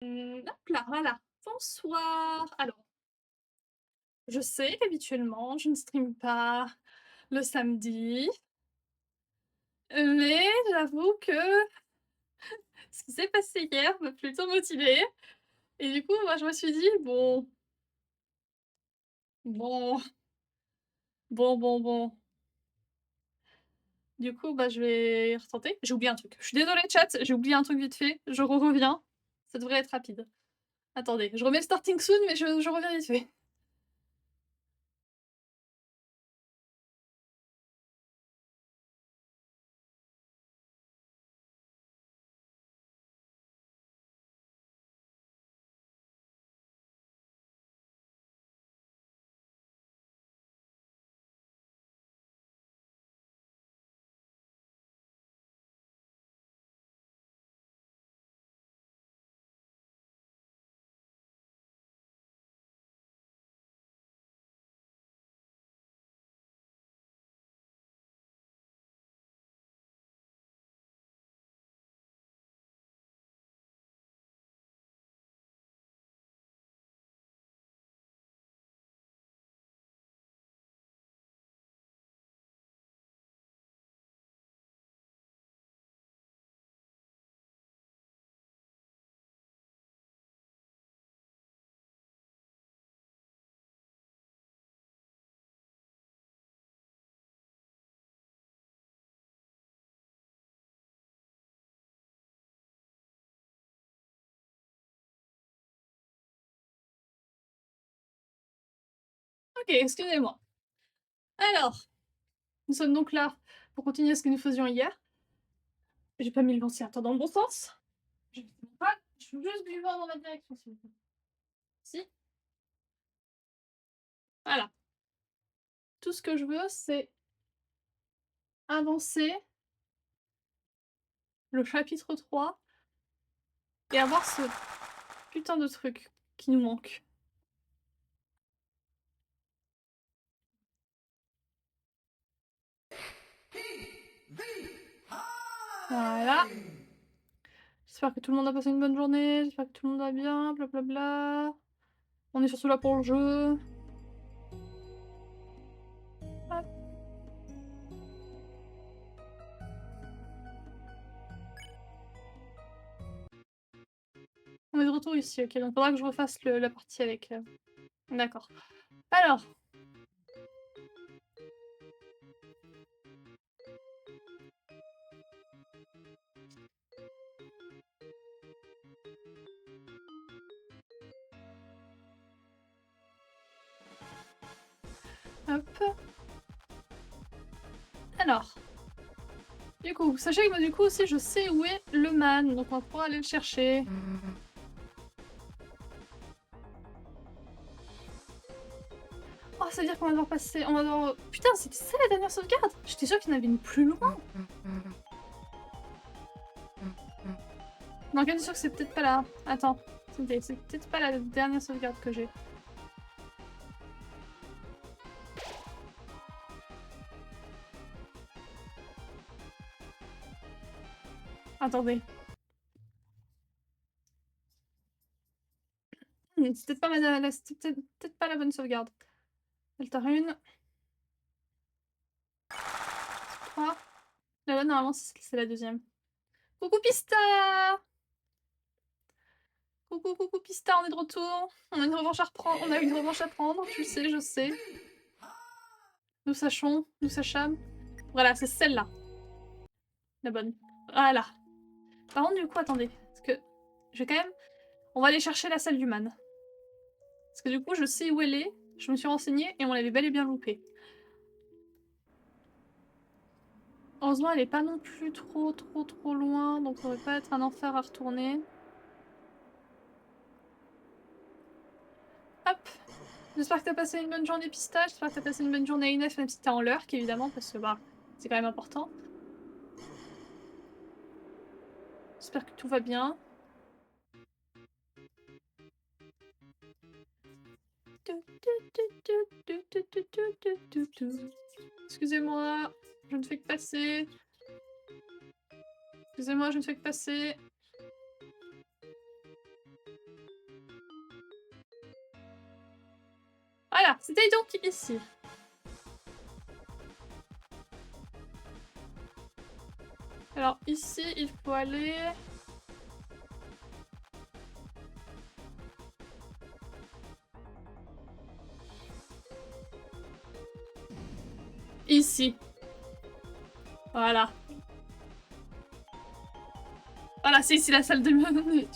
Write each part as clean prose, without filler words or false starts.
Hop là, voilà. Bonsoir. Alors, je sais qu'habituellement, je ne stream pas le samedi, mais j'avoue que ce qui s'est passé hier m'a plutôt motivée et du coup, moi, je me suis dit: «Bon, bon, bon». Du coup, bah, je vais retenter. J'ai oublié un truc. Je suis désolée chat, j'ai oublié un truc vite fait, je reviens. Ça devrait être rapide. Attendez, je remets le starting soon, mais je reviens vite fait. OK, excusez-moi. Alors, nous sommes donc là pour continuer ce que nous faisions hier. J'ai pas mis le ventilateur dans le bon sens. Je je veux juste du vent dans ma direction, s'il vous plaît. Si, voilà. Tout ce que je veux, c'est avancer le chapitre 3 et avoir ce putain de truc qui nous manque. Voilà. J'espère que tout le monde a passé une bonne journée, j'espère que tout le monde va bien, blablabla. On est surtout là pour le jeu. Hop. On est de retour ici, ok. Donc faudra que je refasse la partie avec. D'accord. Alors. Hop. Alors. Du coup, sachez que moi, du coup, aussi, je sais où est le man, donc on pourra aller le chercher. Oh, ça veut dire qu'on va devoir passer... On va devoir... Putain, c'était ça la dernière sauvegarde. J'étais sûre qu'il y en avait une plus loin. Non, je suis sûre que c'est peut-être pas là. Attends, c'est peut-être pas la dernière sauvegarde que j'ai. Attendez. C'est peut-être pas, peut-être pas la bonne sauvegarde. Deltarune. 3. Là, normalement, c'est la deuxième. Coucou Pista! Coucou Pista, on est de retour. On a une revanche à reprendre. On a une revanche à prendre, tu sais, je sais. Nous sachons, nous sachâmes. Voilà, c'est celle-là. La bonne. Voilà. Par contre, du coup, attendez. Parce que je vais quand même... On va aller chercher la salle du man. Parce que du coup, je sais où elle est. Je me suis renseignée et on l'avait bel et bien loupée. Heureusement, elle est pas non plus trop loin. Donc ça va pas être un enfer à retourner. Hop. J'espère que t'as passé une bonne journée, Pistache. J'espère que t'as passé une bonne journée à Inès, même si t'es en lurk, évidemment, parce que bah, c'est quand même important. J'espère que tout va bien. Excusez-moi, je ne fais que passer. Excusez-moi, je ne fais que passer. Voilà, c'était donc ici. Alors ici, il faut aller... Ici. Voilà. Voilà, c'est ici la salle du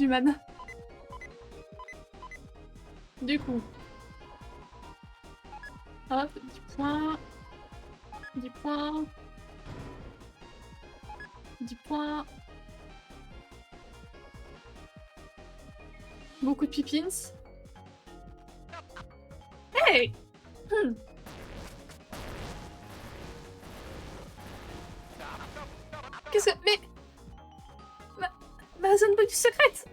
mana. Du coup. Hop, 10 points. 10 points. 10 points. Beaucoup de pipins. Hey! Qu'est-ce que... Mais... Ma zone bonus secrète!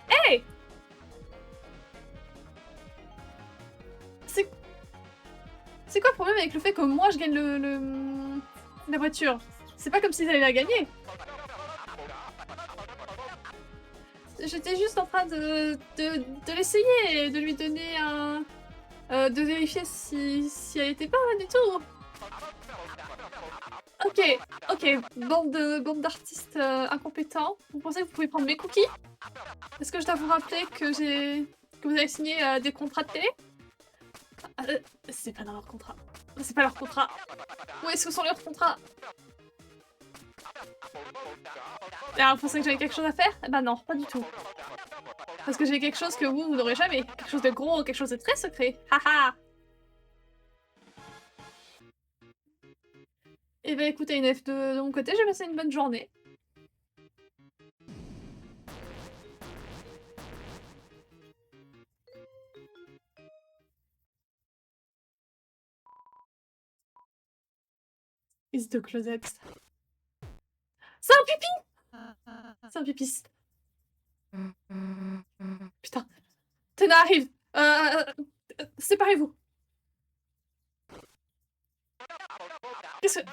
Hey! C'est quoi le problème avec le fait que moi je gagne la voiture? C'est pas comme s'ils allaient la gagner. J'étais juste en train de l'essayer et de lui donner un... de vérifier si elle était pas du tout. Ok, bande d'artistes incompétents. Vous pensez que vous pouvez prendre mes cookies? Est-ce que je dois vous rappeler que vous avez signé des contrats de télé? C'est pas dans leur contrat. C'est pas leur contrat. Où est-ce que sont leurs contrats? Alors, vous pensez que j'avais quelque chose à faire? Bah non, pas du tout. Parce que j'ai quelque chose que vous n'aurez jamais. Quelque chose de gros, quelque chose de très secret. Haha. Et bah écoutez, une F de mon côté, j'ai passé une bonne journée. Is the closet. C'est un pipi! C'est un pipis. Putain. Tena arrive. Séparez-vous. Qu'est-ce que...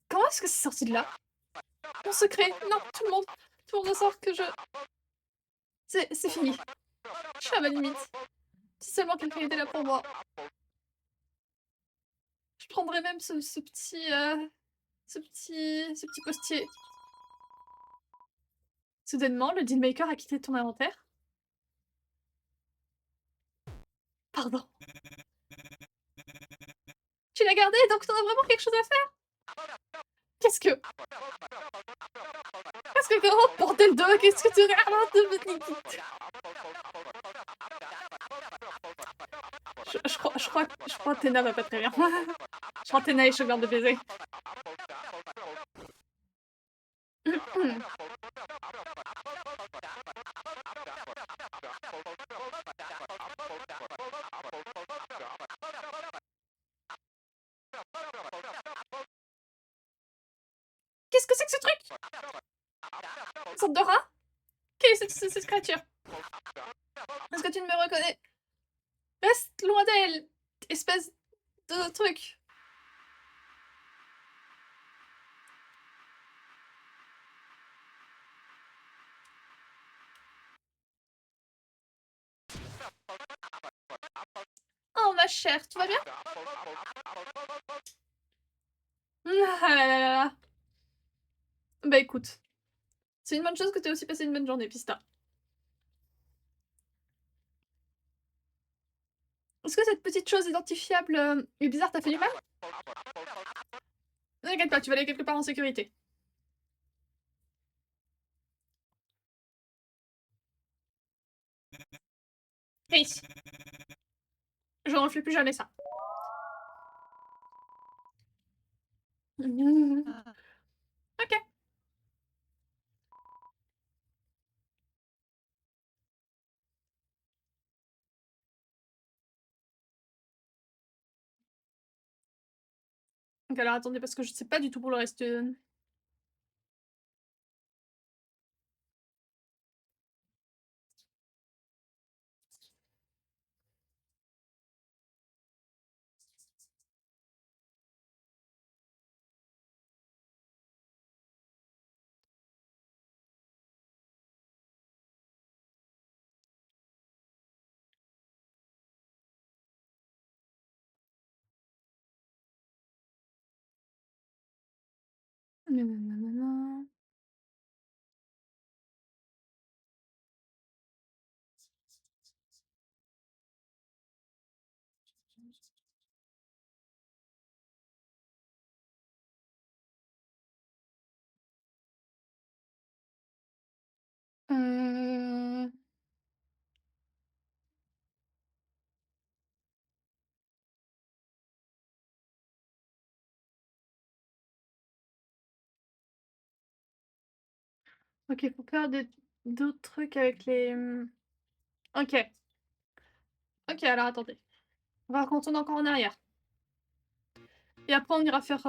Comment est-ce que c'est sorti de là? Mon secret. Non, tout le monde en sort que je... C'est fini. Je suis à ma limite. Si seulement quelqu'un était là pour moi. Je prendrais même ce petit postier. Soudainement, le dealmaker a quitté ton inventaire. Pardon. Tu l'as gardé, donc t'en as vraiment quelque chose à faire? Qu'est-ce que... Comment, bordel de... Qu'est-ce que tu regardes de... Je crois que Tena va pas très bien. Je crois que Tena est chauffeur de baiser. Qu'est-ce que c'est que ce truc? Une sorte de rat? Quelle est cette créature? Est-ce que tu ne me reconnais? Reste loin d'elle, espèce de truc. Oh ma chère, tout va bien? Ah là là là là. Bah écoute, c'est une bonne chose que tu aies aussi passé une bonne journée, Pista. Est-ce que cette petite chose identifiable et bizarre t'a fait du mal? Ne t'inquiète pas, tu vas aller quelque part en sécurité. Hey, je ne refais plus jamais ça. Ok. Donc alors attendez, parce que je sais pas du tout pour le reste. Nanana. Mmh. OK, faut faire d'autres trucs avec les, OK. OK, alors attendez. On va retourner encore en arrière et après on ira faire,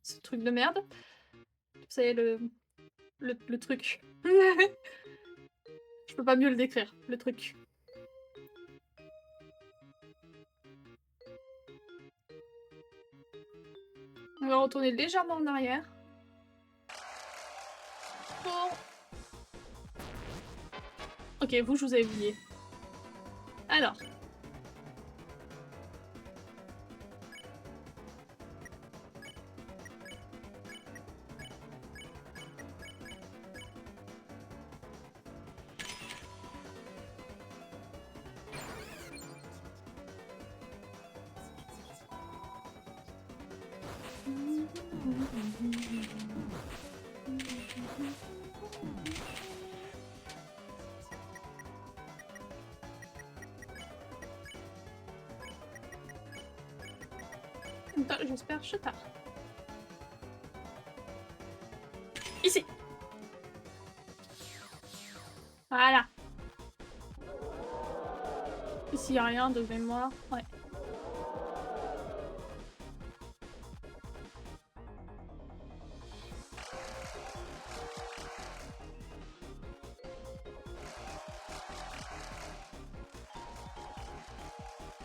ce truc de merde. Vous savez le truc. Je peux pas mieux le décrire, le truc. On va retourner légèrement en arrière. Pour... OK, vous, je vous avais oublié. Alors. J'espère Chetard. Ici. Voilà. Ici, y a rien de mémoire. Ouais.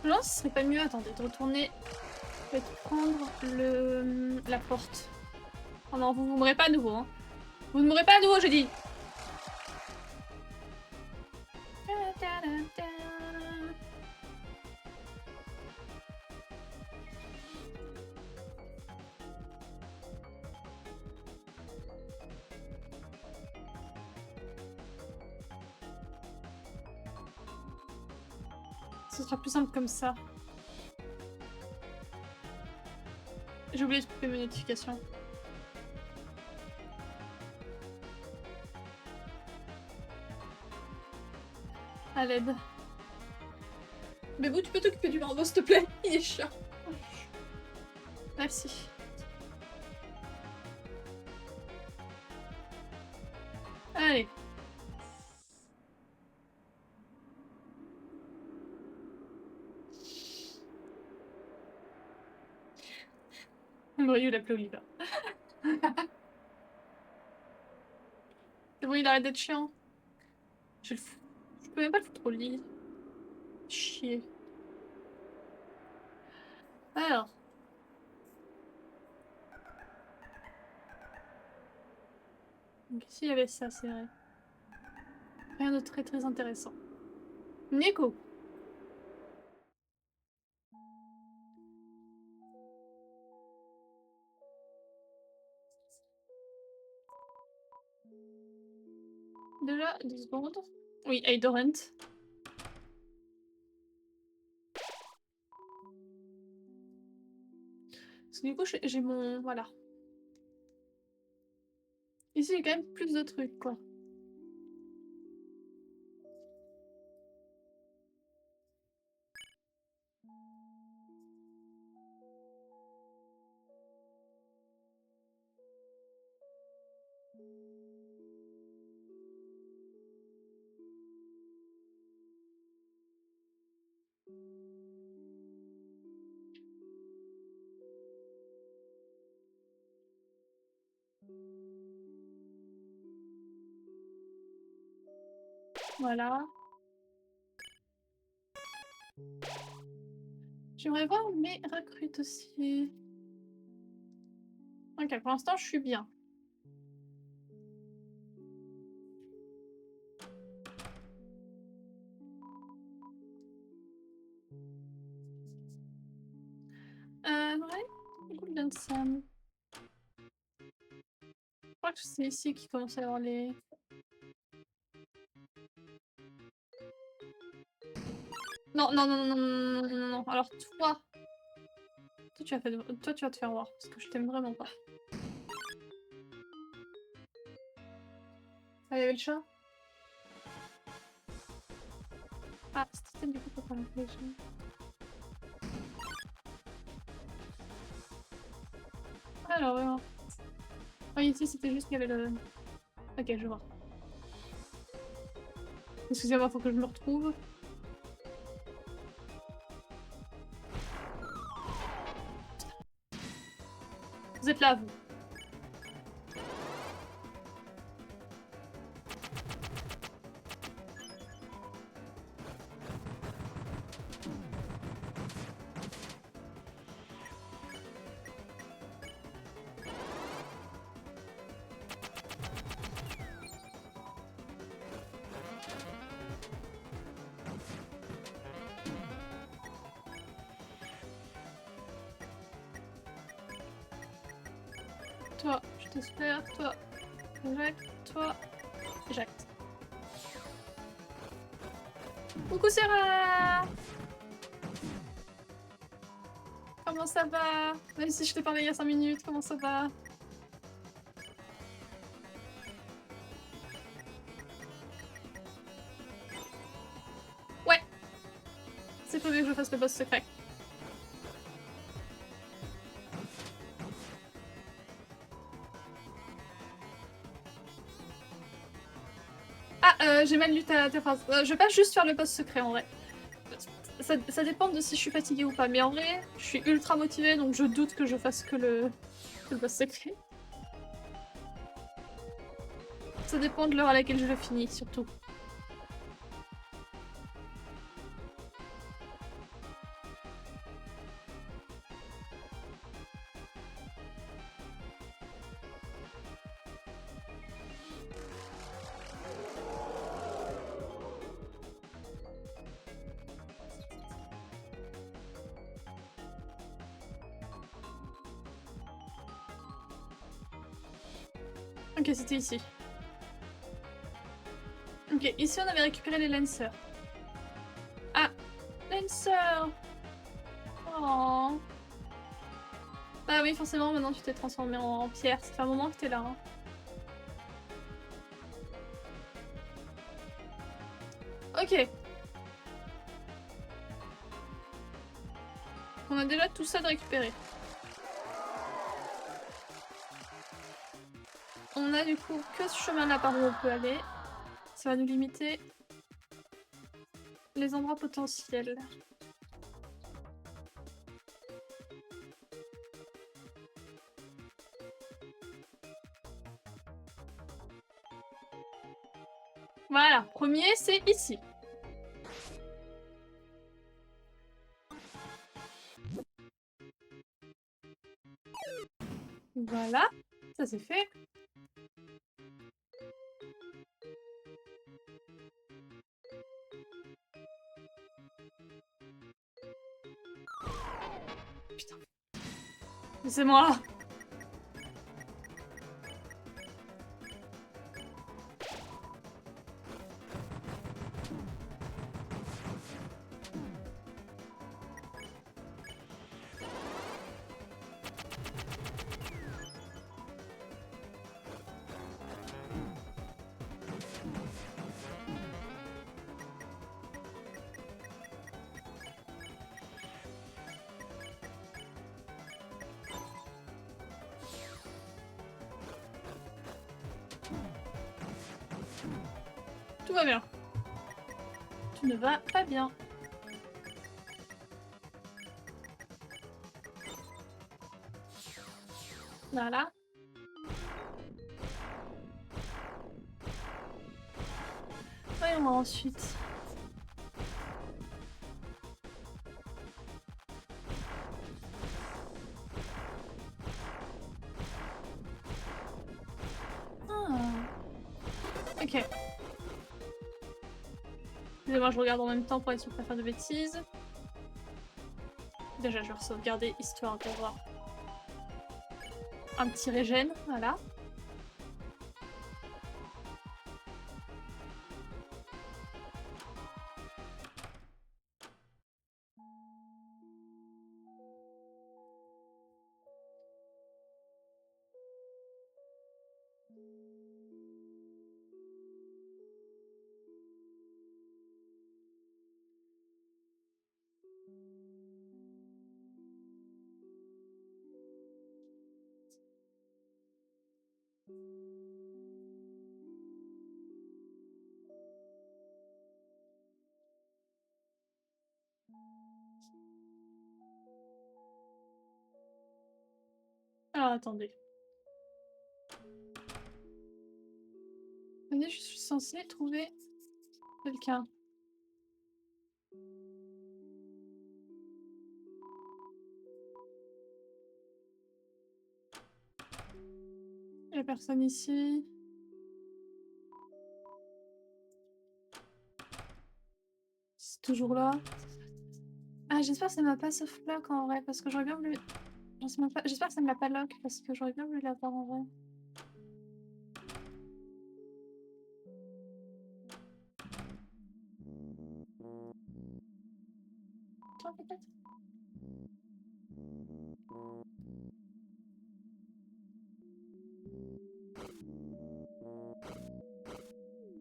Non, ce serait pas mieux, attendez, de retourner et de prendre la porte. Oh non, vous mourrez pas à nouveau, hein. Vous ne mourrez pas à nouveau, j'ai dit. Ce sera plus simple comme ça. J'ai oublié de couper mes notifications. À l'aide. Mais vous, tu peux t'occuper du marbre, s'il te plaît. Il est chiant. Merci. Allez. Brieux l'appelait Oliver. C'est bon, il arrête d'être chiant. Je le fous. Je peux même pas le foutre au lit. Chier. Alors. Donc ici, il y avait ça, c'est vrai. Rien de très très intéressant. Nico. Déjà, 2 secondes. Oui, Eidorent. Parce que du coup, j'ai mon... Voilà. Ici, j'ai quand même plus de trucs, quoi. Voilà. J'aimerais voir mes recrutes aussi. Ok, pour l'instant, je suis bien. Ouais. Golden Sam. que c'est ici qu'il commence à y avoir les... Non, non, non, non, non, non, non, non, non. Alors toi... Toi tu vas te faire voir, parce que je t'aime vraiment pas. Ah, il y avait le chat? Ah, c'était du coup pour parler avec les gens. Alors, oh, ici c'était juste qu'il y avait le... Ok, je vois. Excusez-moi, faut que je me retrouve. Vous êtes là, vous. Toi, je t'espère. Toi, Jacques. Toi, Jacques. Coucou Sarah! Comment ça va? Même si je t'ai parlé il y a 5 minutes, comment ça va? Ouais! C'est prévu que je fasse le boss secret. Ah, j'ai mal lu ta phrase. Je vais pas juste faire le boss secret en vrai. Ça dépend de si je suis fatiguée ou pas, mais en vrai, je suis ultra motivée donc je doute que je fasse que le boss secret. Ça dépend de l'heure à laquelle je le finis, surtout. Ok, c'était ici. Ok, ici on avait récupéré les lancers. Ah, Lancer! Oh. Bah oui, forcément, maintenant tu t'es transformé en pierre. Ça fait un moment que t'es là. Hein. Ok. On a déjà tout ça de récupérer. On a du coup que ce chemin-là par où on peut aller. Ça va nous limiter les endroits potentiels. Voilà, premier c'est ici. Voilà, ça c'est fait. Putain. C'est moi. Tout va bien. Tu ne vas pas bien. Voilà. Voyons voir ensuite. Ah. Ok. Excusez-moi, je regarde en même temps pour être sûr de pas faire de bêtises. Déjà, je vais sauvegarder histoire d'avoir un petit régène, voilà. Ah, attendez. Attendez, je suis censée trouver quelqu'un. Il n'y a personne ici. C'est toujours là. Ah, j'espère que ça m'a pas softlock en vrai, parce que j'aurais bien voulu... J'espère que ça me l'a pas lock, parce que j'aurais bien voulu l'avoir en vrai. Toi, peut-être?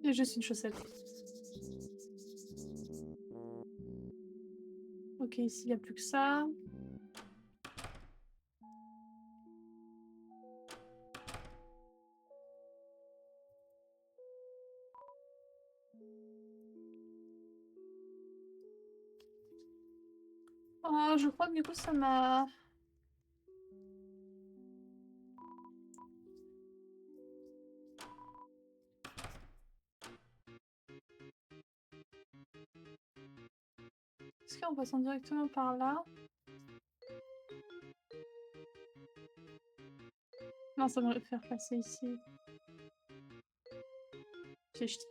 Il y a juste une chaussette. Ok, ici, il n'y a plus que ça. Oh, je crois que du coup, ça m'a... Est-ce qu'en passant directement par là? Non, ça va me faire passer ici. J'ai jeté.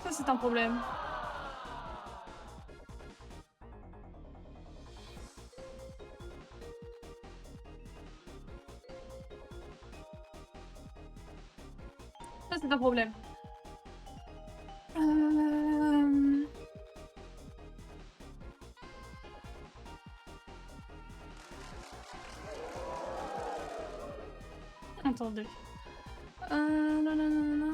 Ça, c'est un problème. Ça, c'est un problème. Attendez. Non, non, non, non, non.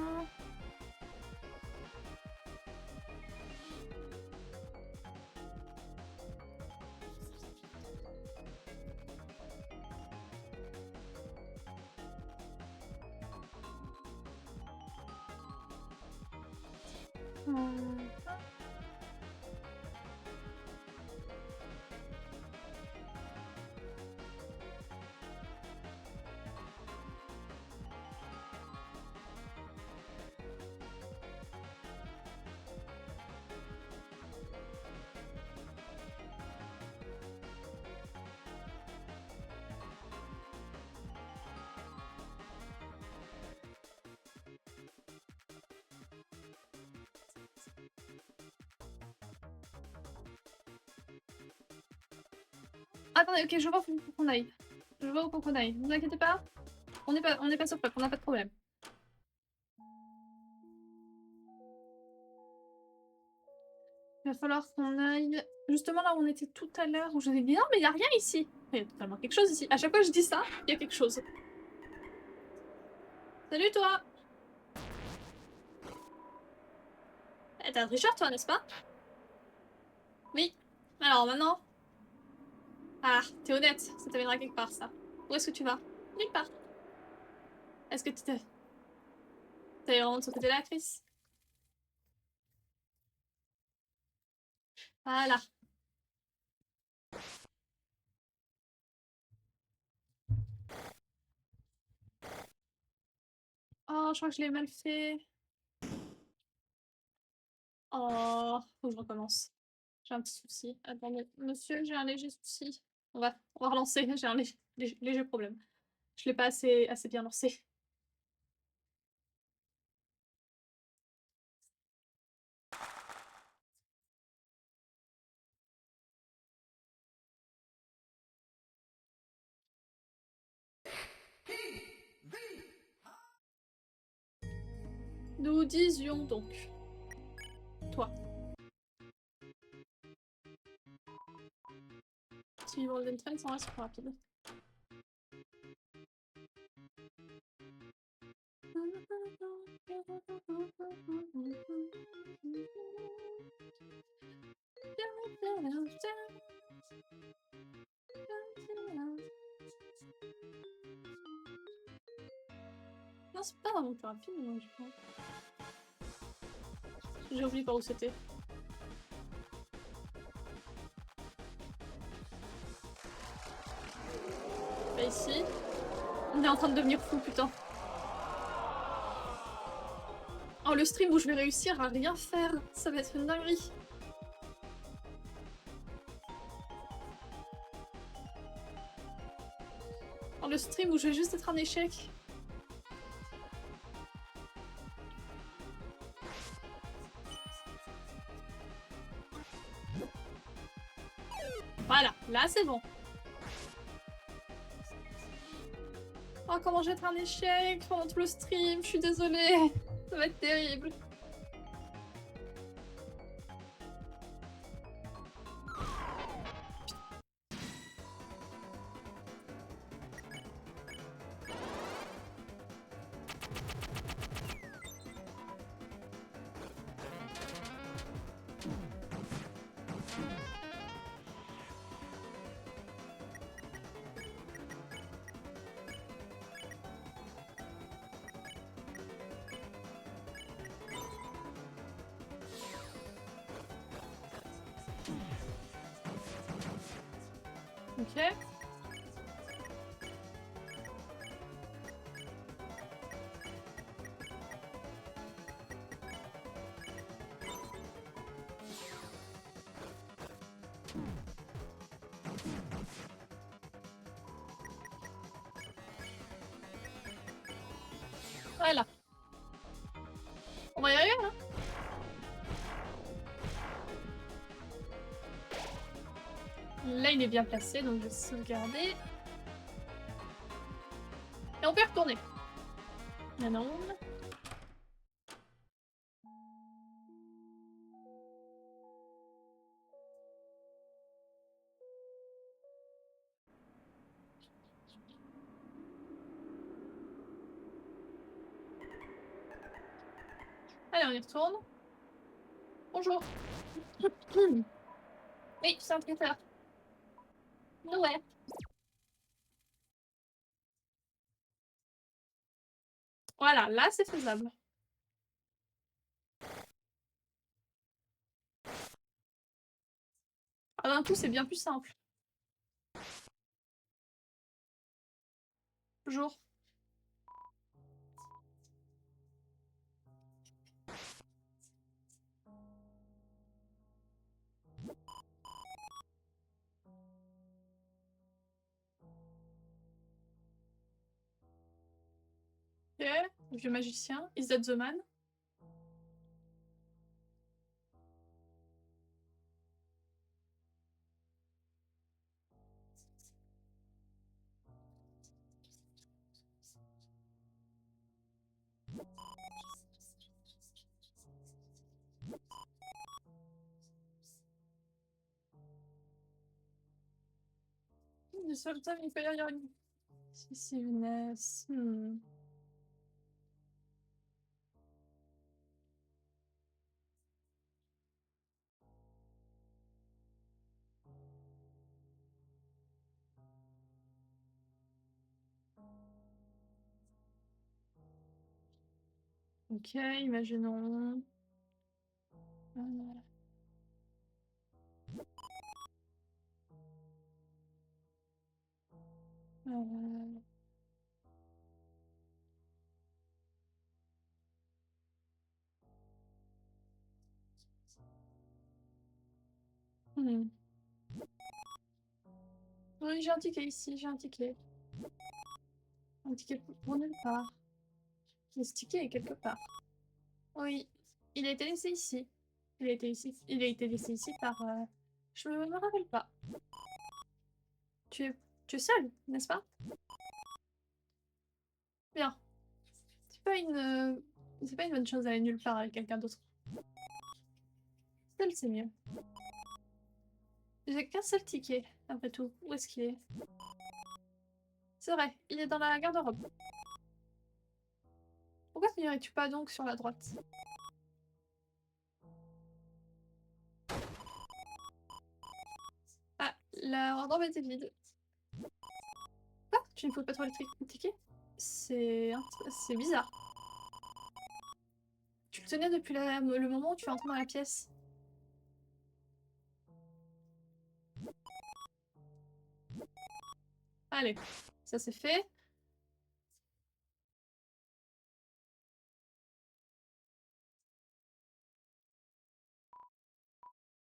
Attendez, ok, je vois où faut qu'on aille. Je vois où faut qu'on aille. Ne vous inquiétez pas. On n'est pas sur peuple, on n'a pas de problème. Il va falloir qu'on aille justement là où on était tout à l'heure, où je vous ai dit non mais il n'y a rien ici. Il y a totalement quelque chose ici. À chaque fois que je dis ça, il y a quelque chose. Salut toi. Eh, t'es un tricheur toi, n'est-ce pas? Oui. Alors maintenant... Ah, t'es honnête, ça t'amènera quelque part ça. Où est-ce que tu vas? Quelque part. Est-ce que tu t'es... T'es vraiment de ce côté-là, Chris? Voilà. Oh, je crois que je l'ai mal fait. Oh, faut que je recommence. J'ai un petit souci. Attendez, monsieur, j'ai un léger souci. On va relancer, j'ai un léger problème. Je l'ai pas assez bien lancé. Nous disions donc. Toi. Si le Golden Train s'en reste plus rapide. Non, c'est pas vraiment plus rapide, non, je pense. J'ai oublié par où c'était. Pas ici. On est en train de devenir fou, putain. Oh, le stream où je vais réussir à rien faire, ça va être une dinguerie. Oh, le stream où je vais juste être un échec. Voilà, là c'est bon. Oh, comment je vais être un échec pendant tout le stream, je suis désolée. Ça va être terrible. Ok. Voilà. On va y arriver, hein. Là, il est bien placé, donc je vais sauvegarder. Et on peut y retourner. Ah non. Allez, on y retourne. Bonjour. Oui, c'est un traiteur. Ouais. Voilà, là c'est faisable. Ah, d'un coup, c'est bien plus simple. Bonjour. Ok, vieux magicien. Is that the man? The seul time il peut y avoir une... Decisiveness. Ok, imaginons. Euh... Hmm. Oui, j'ai un ticket ici, j'ai un ticket. Un ticket pour nulle part. Mais ce ticket est quelque part. Oui, il a été laissé ici. Il a été laissé ici par... Je me rappelle pas. Tu es, tu es seul, n'est-ce pas? Bien. C'est pas une... C'est pas une bonne chose d'aller nulle part avec quelqu'un d'autre. Seul, c'est mieux. J'ai qu'un seul ticket, après tout. Où est-ce qu'il est? C'est vrai, il est dans la garde-robe. Pourquoi n'irais-tu pas donc sur la droite? Ah, la garde-robe était vide. Ah, tu ne peux pas trouver le ticket? C'est bizarre. tenais depuis le moment où tu es entré dans la pièce. Allez, ça c'est fait.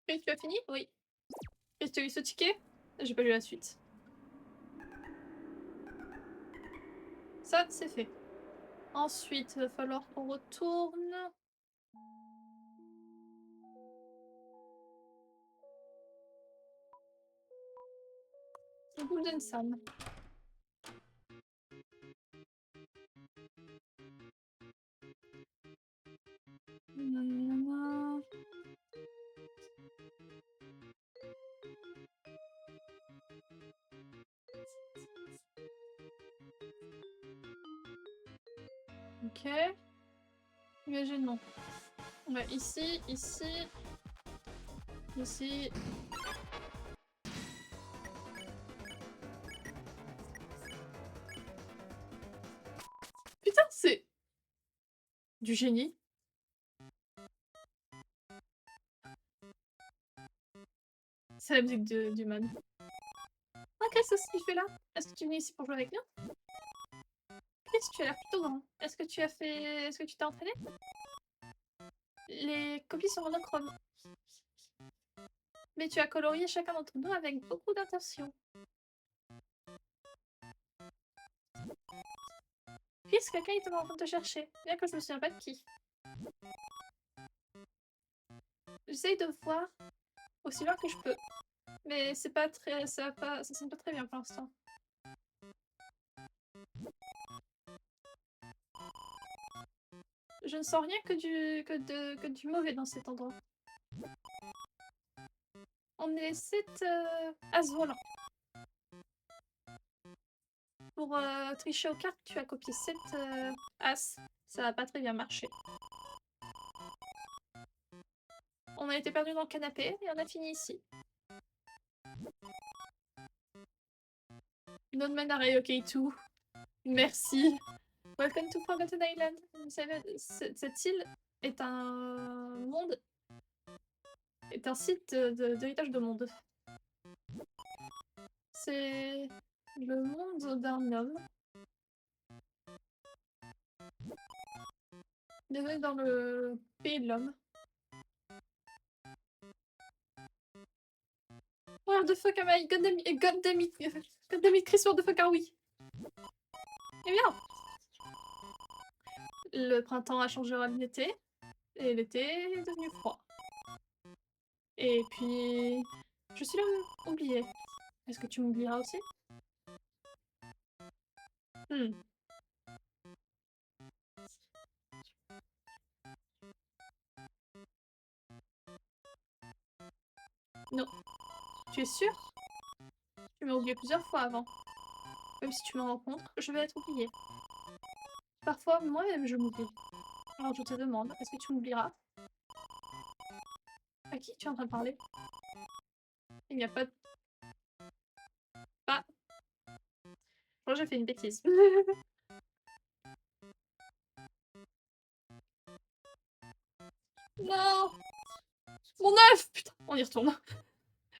Et tu as fini? Oui. Et tu as eu ce ticket? J'ai pas lu la suite. Ça, c'est fait. Ensuite, il va falloir qu'on retourne. Golden Sun. Nanana. Ok. Imaginons. On va ici, ici, ici. Putain, c'est du génie. C'est la musique du man. Ah, qu'est-ce que tu fais là? Est-ce que tu viens ici pour jouer avec nous? Chris, tu as l'air plutôt grand. Est-ce que tu as fait... Est-ce que tu t'es entraîné? Les copies sont monochromes. Mais tu as colorié chacun d'entre nous avec beaucoup d'intention. Chris, quelqu'un est en train de te chercher. Bien que je me souviens pas de qui. J'essaye de voir aussi loin que je peux. Mais c'est pas très... ça sonne pas très bien pour l'instant. Je ne sens rien que du mauvais dans cet endroit. On est 7 as volants. Pour tricher aux cartes, tu as copié 7 as. Ça va pas très bien marcher. On a été perdu dans le canapé et on a fini ici. Non manare, ok, tout. Merci. Welcome to Forgotten Island. Vous savez, cette île est un monde... est un site d'héritage de monde. C'est le monde d'un homme. Désolé, dans le pays de l'homme. What the fuck am I? God damn it, God damn it, Chris, what the fuck are we? Eh bien, le printemps a changé en l'été, et l'été est devenu froid. Et puis, je suis là, oubliée. Est-ce que tu m'oublieras aussi? Non. Tu es sûre? Tu m'as oublié plusieurs fois avant. Même si tu me rencontres, je vais être oubliée. Parfois, moi-même, je m'oublie. Alors je te demande, est-ce que tu m'oublieras? À qui tu es en train de parler? Il n'y a pas de... Pas... Je crois que j'ai fait une bêtise. Non! Mon œuf! Putain, on y retourne.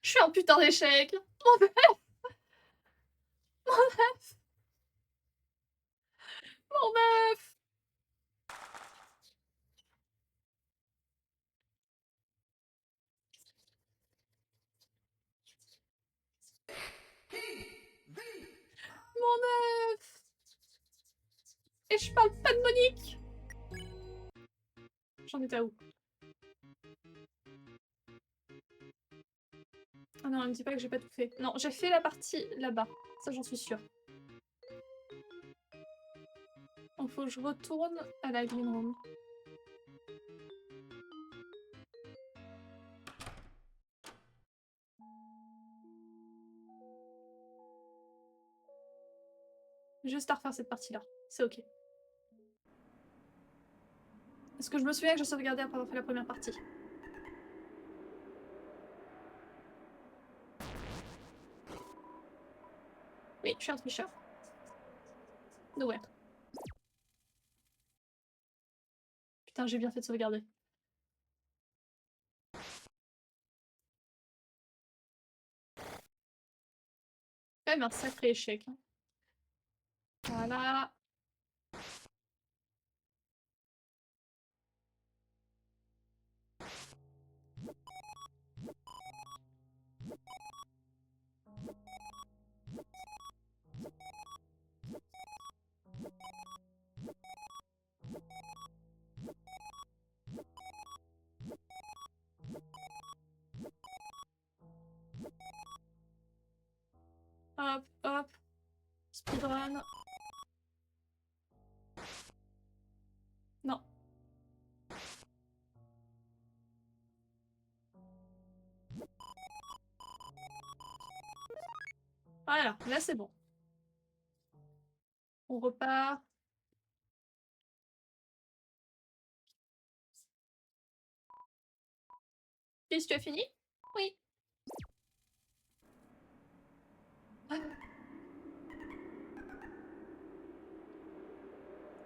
Je suis un putain d'échec. Mon œuf! Mon œuf! Mon œuf! Mon œuf! Et je parle pas de Monique! J'en étais à où? Ah non, elle me dit pas que j'ai pas tout fait. Non, j'ai fait la partie là-bas. Ça, j'en suis sûre. Donc faut que je retourne à la Green Room. Juste à refaire cette partie-là. C'est ok. Est-ce que je me souviens que j'ai sauvegardé après avoir fait la première partie? Oui, je suis un tricheur. Nowhere. Putain, j'ai bien fait de sauvegarder. Quand même un sacré échec. Hein. Voilà. Hop, hop. Speedrun. Non. Voilà, là c'est bon. On repart. Chris, tu as fini? Oui.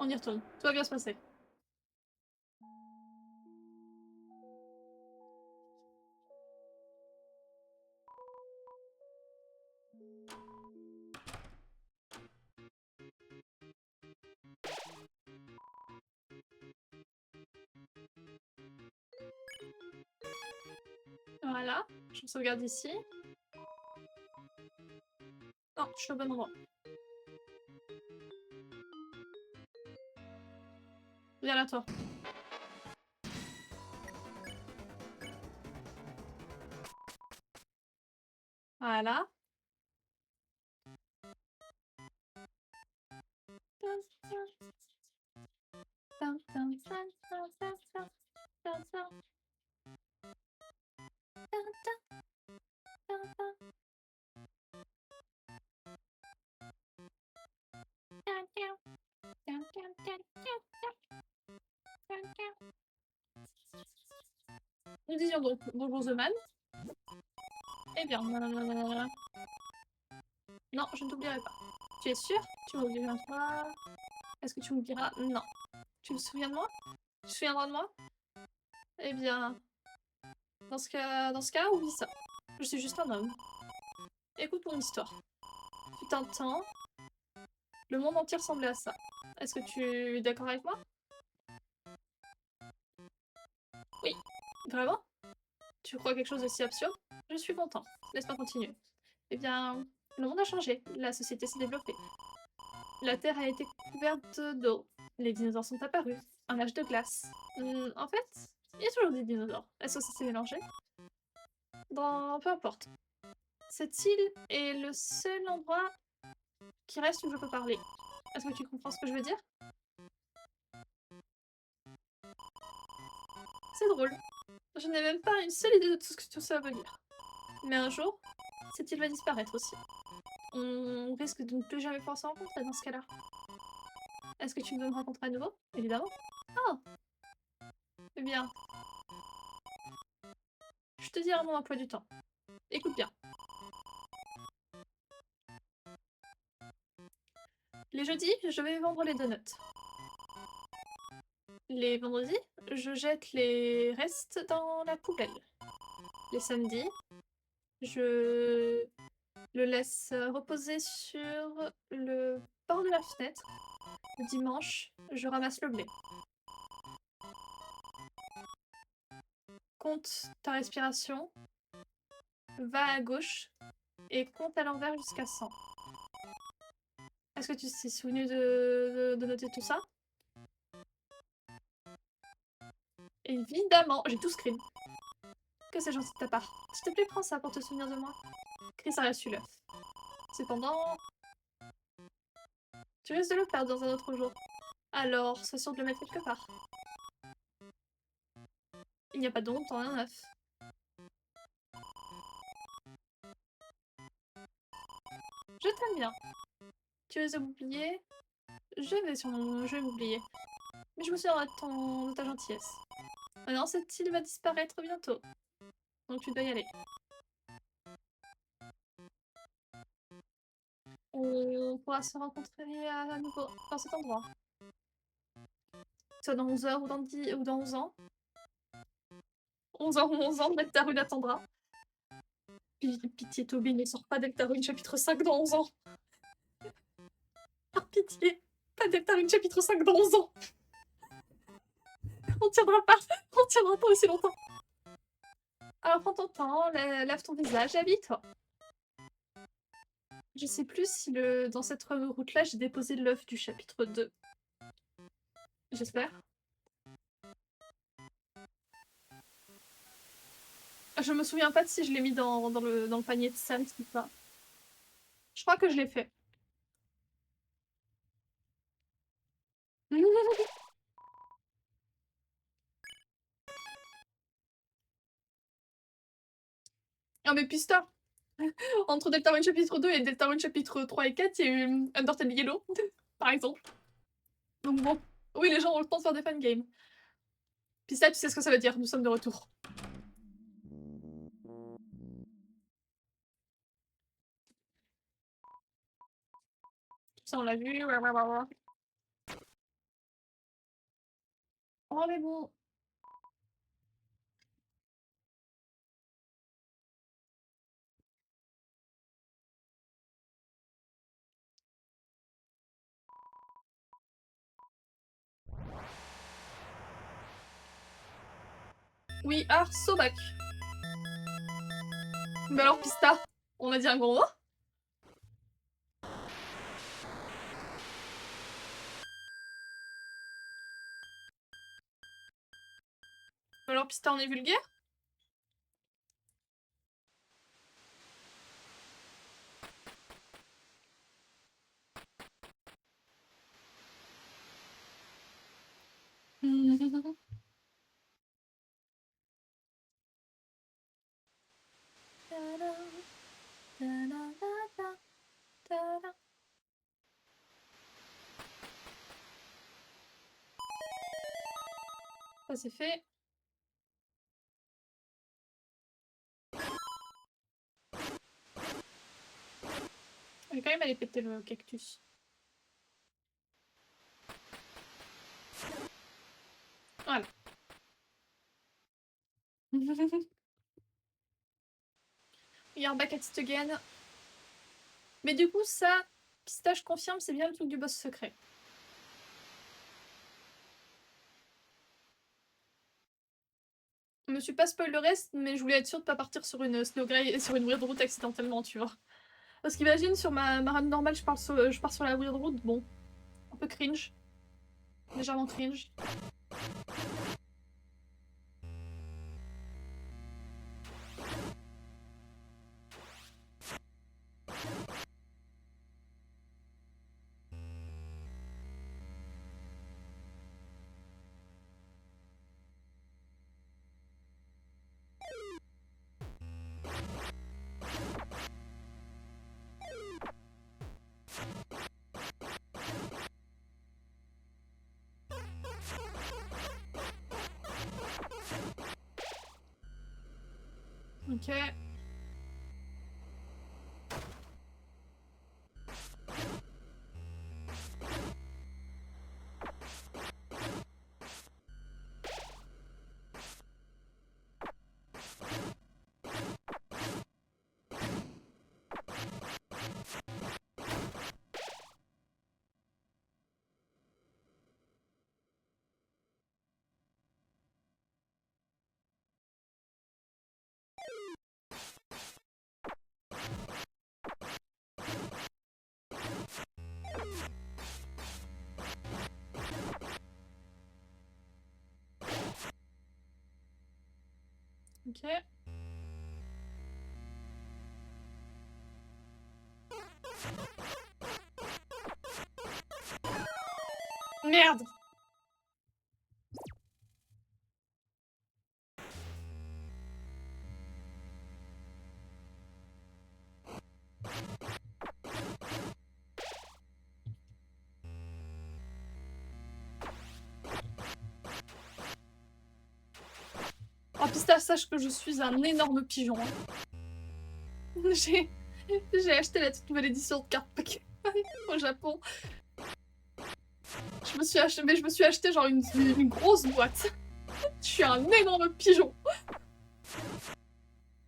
On y retourne. Tout va bien se passer. Voilà. Je sauvegarde ici. Non, je suis au bon endroit. Viens là, toi. Voilà. Nous disions donc bonjour The Man. Eh bien, non, je ne t'oublierai pas. Tu es sûr? Tu m'oublieras pas? Est-ce que tu m'oublieras? Non. Tu te souviens de moi? Tu te souviendras de moi? Eh bien, dans ce cas, oublie ça. Je suis juste un homme. Écoute mon histoire. Fut un temps, le monde entier ressemblait à ça. Est-ce que tu es d'accord avec moi? Oui. Vraiment? Tu crois quelque chose de si absurde? Je suis content. Laisse-moi continuer. Eh bien, le monde a changé. La société s'est développée. La Terre a été couverte d'eau. Les dinosaures sont apparus. Un âge de glace. En fait, il y a toujours des dinosaures. Est-ce que ça s'est mélangé? Peu importe. Cette île est le seul endroit qui reste où je peux parler. Est-ce que tu comprends ce que je veux dire? C'est drôle. Je n'ai même pas une seule idée de tout ce que tout ça veut dire. Mais un jour, cette île va disparaître aussi. On risque de ne plus jamais pouvoir se rencontrer dans ce cas-là. Est-ce que tu veux me rencontrer à nouveau? Évidemment. Oh! Eh bien, je te dirai mon emploi du temps. Écoute bien. Les jeudis, je vais vendre les donuts. Les vendredis, je jette les restes dans la poubelle. Les samedis, je le laisse reposer sur le bord de la fenêtre. Le dimanche, je ramasse le blé. Compte ta respiration, va à gauche et compte à l'envers jusqu'à 100. Est-ce que tu t'es souvenu de noter tout ça? Évidemment, j'ai tout screen. Que c'est gentil de ta part. S'il te plaît, prends ça pour te souvenir de moi. Chris a reçu l'œuf. Cependant, tu risques de le perdre dans un autre jour. Alors, sois sûr de le mettre quelque part. Il n'y a pas de honte dans un œuf. Je t'aime bien. Tu veux m'oublier? Je vais m'oublier. Mais je me souviendrai de ta gentillesse. Maintenant, cette île va disparaître bientôt. Donc tu dois y aller. On pourra se rencontrer à nouveau dans cet endroit. Soit dans 11 heures ou dans 10 ou dans 11 ans. 11 ans ou 11 ans, Deltarune attendra. Pitié, Toby, ne sort pas Deltarune chapitre 5 dans 11 ans. Par pitié, pas Deltarune chapitre 5 dans 11 ans. On tiendra pas aussi longtemps. Alors prends ton temps, lave ton visage, habille-toi. Je sais plus si dans cette route-là, j'ai déposé l'œuf du chapitre 2. J'espère. Je me souviens pas de si je l'ai mis dans le panier de Sam ou pas. Je crois que je l'ai fait. Ah mais pista. Entre Deltarune chapitre 2 et Deltarune chapitre 3 et 4, il y a eu Undertale Yellow, par exemple. Donc bon, oui, les gens ont le temps de faire des fangames. Pista, tu sais ce que ça veut dire, nous sommes de retour. Ça, on l'a vu. Oh, mais bon. We are so back. Mais alors, Pista, on a dit un gros mot? Mais alors, Pista, on est vulgaire? Ça c'est fait. Je vais quand même aller péter le cactus. Voilà. We are back at it again. Mais du coup, ça, Pistache confirme, c'est bien le truc du boss secret. Je me suis pas spoil le reste, mais je voulais être sûre de pas partir sur une Snowgrey, sur une weird route accidentellement, tu vois. Parce qu'imagine, sur ma run normale, je pars sur la weird route, bon. Un peu cringe. Légèrement cringe. Ok. Ok. Merde! Oh, Pistache, sache que je suis un énorme pigeon. Hein. J'ai acheté la toute nouvelle édition de cartes Pokémon au Japon. je me suis acheté genre une grosse boîte. Je suis un énorme pigeon.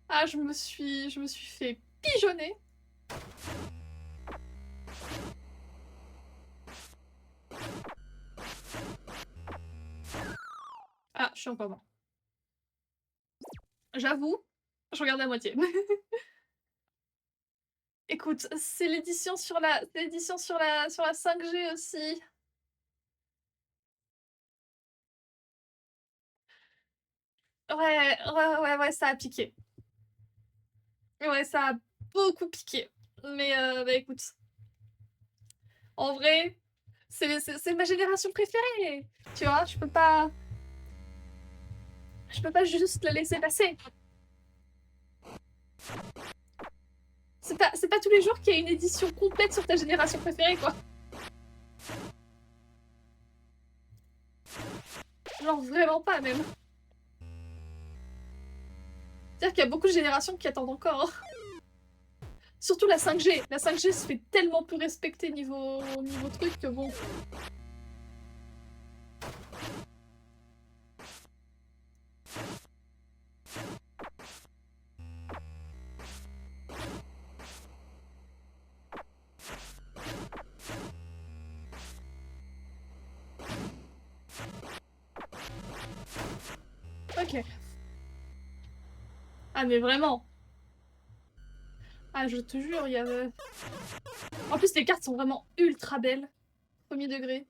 Ah, je me suis fait pigeonner. Ah, je suis encore mort. J'avoue, je regarde à moitié. Écoute, c'est l'édition sur la 5G aussi. Ouais, ça a piqué. Ouais, ça a beaucoup piqué. Mais bah écoute, en vrai, c'est ma génération préférée. Tu vois, je peux pas juste la laisser passer. C'est pas tous les jours qu'il y a une édition complète sur ta génération préférée, quoi. Genre vraiment pas, même. C'est-à-dire qu'il y a beaucoup de générations qui attendent encore, hein. Surtout la 5G. La 5G se fait tellement peu respecter niveau truc que bon. Ok. Ah mais vraiment. Ah je te jure, il y a... En plus les cartes sont vraiment ultra belles. Premier degré.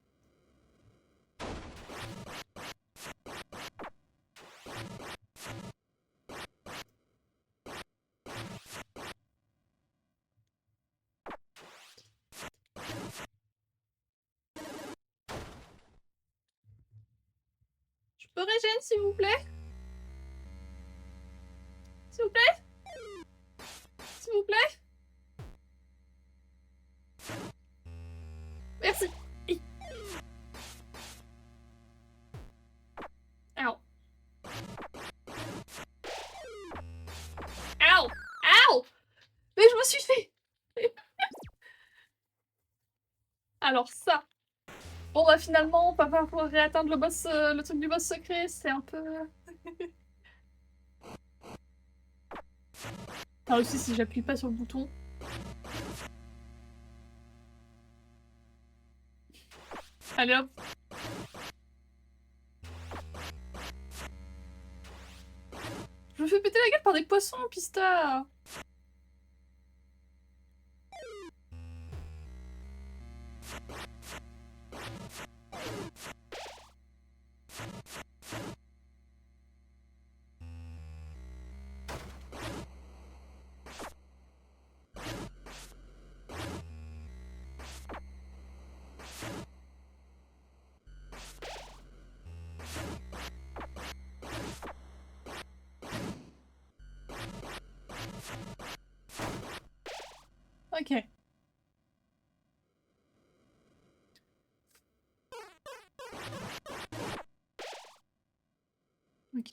Je peux régène s'il vous plaît? S'il vous plaît? S'il vous plaît? Merci. Ow. Ow. Ow. Mais je me suis fait... Alors ça. Bon bah finalement, on va pas pouvoir réatteindre le boss, le truc du boss secret, c'est un peu... Enfin aussi si j'appuie pas sur le bouton. Allez hop. Je me fais péter la gueule par des poissons, Pista. Ok. Ok.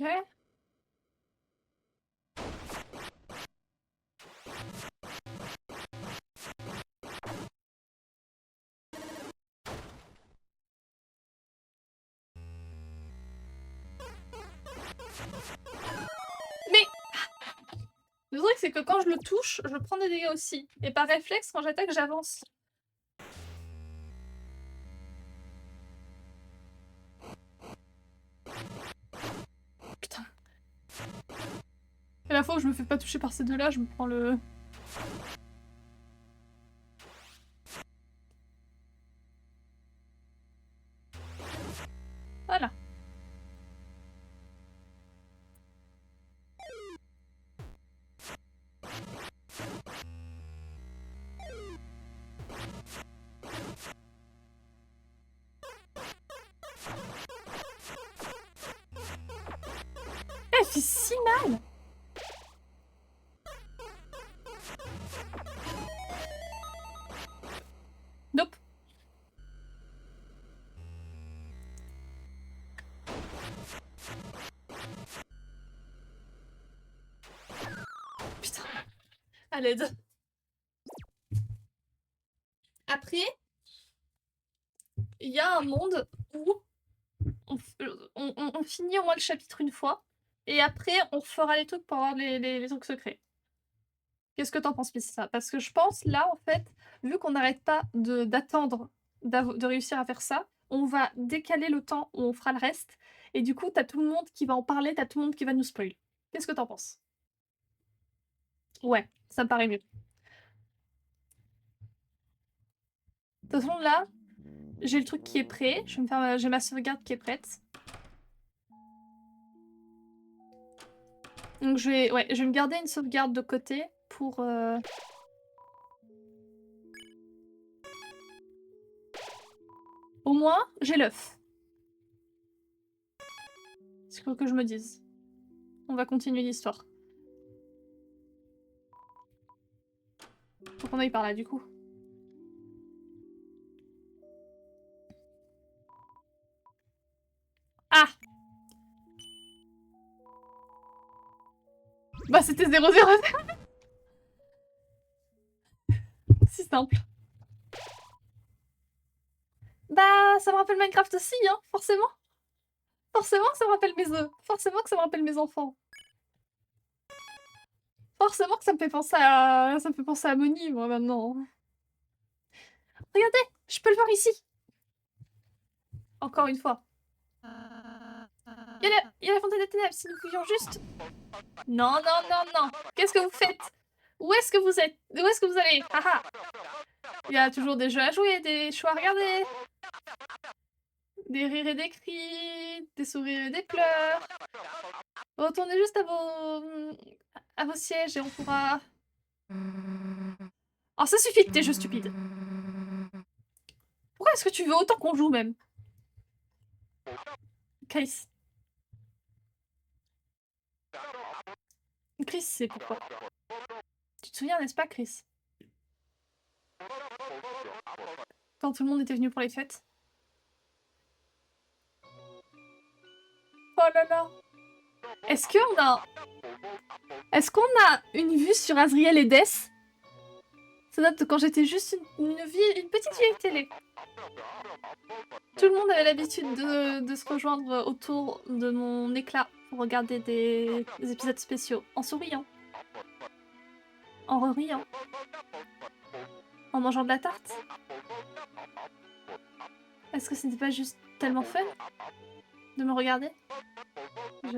Mais le truc c'est que quand je le touche, je prends des dégâts aussi. Et par réflexe, quand j'attaque, j'avance. Putain. Et la fois où je me fais pas toucher par ces deux-là, je me prends le... Voilà. Elle fait si mal. Nope. Putain. À l'aide. Après, il il y a un monde où on finit au moins le chapitre une fois, et après on fera les trucs pour avoir les trucs secrets. Qu'est-ce que t'en penses, Miss, ça? Parce que je pense, là, en fait, vu qu'on n'arrête pas d'attendre de réussir à faire ça, on va décaler le temps où on fera le reste, et du coup, t'as tout le monde qui va en parler, t'as tout le monde qui va nous spoil. Qu'est-ce que t'en penses? Ouais, ça me paraît mieux. De toute façon, là, j'ai le truc qui est prêt, j'ai ma sauvegarde qui est prête. Donc je vais me garder une sauvegarde de côté pour... Au moins, j'ai l'œuf. C'est ce que je me dise. On va continuer l'histoire. Faut qu'on aille par là, du coup. Ah! Bah c'était 0-0. Si simple. Bah ça me rappelle Minecraft aussi, hein, forcément. Forcément que ça me rappelle mes œufs. Forcément que ça me rappelle mes enfants. Forcément que ça me fait penser à Moni, moi, maintenant. Regardez, je peux le voir ici. Encore une fois. Il y a la fontaine des ténèbres, si nous pouvions juste... Non, non, non, non. Qu'est-ce que vous faites? Où est-ce que vous êtes? Où est-ce que vous allez? Haha. Il y a toujours des jeux à jouer, des choix à regarder. Des rires et des cris, des sourires et des pleurs. Retournez juste à vos sièges et on pourra... Oh, ça suffit de tes jeux stupides. Pourquoi est-ce que tu veux autant qu'on joue, même? Chris. Chris, c'est pourquoi. Tu te souviens, n'est-ce pas, Chris? Quand tout le monde était venu pour les fêtes. Oh là là. Est-ce qu'on a une vue sur Azriel et Death? Ça date de quand j'étais juste une petite vieille télé. Tout le monde avait l'habitude de se rejoindre autour de mon éclat pour regarder des épisodes spéciaux, en souriant, en riant, en mangeant de la tarte. Est-ce que c'était pas juste tellement fun de me regarder?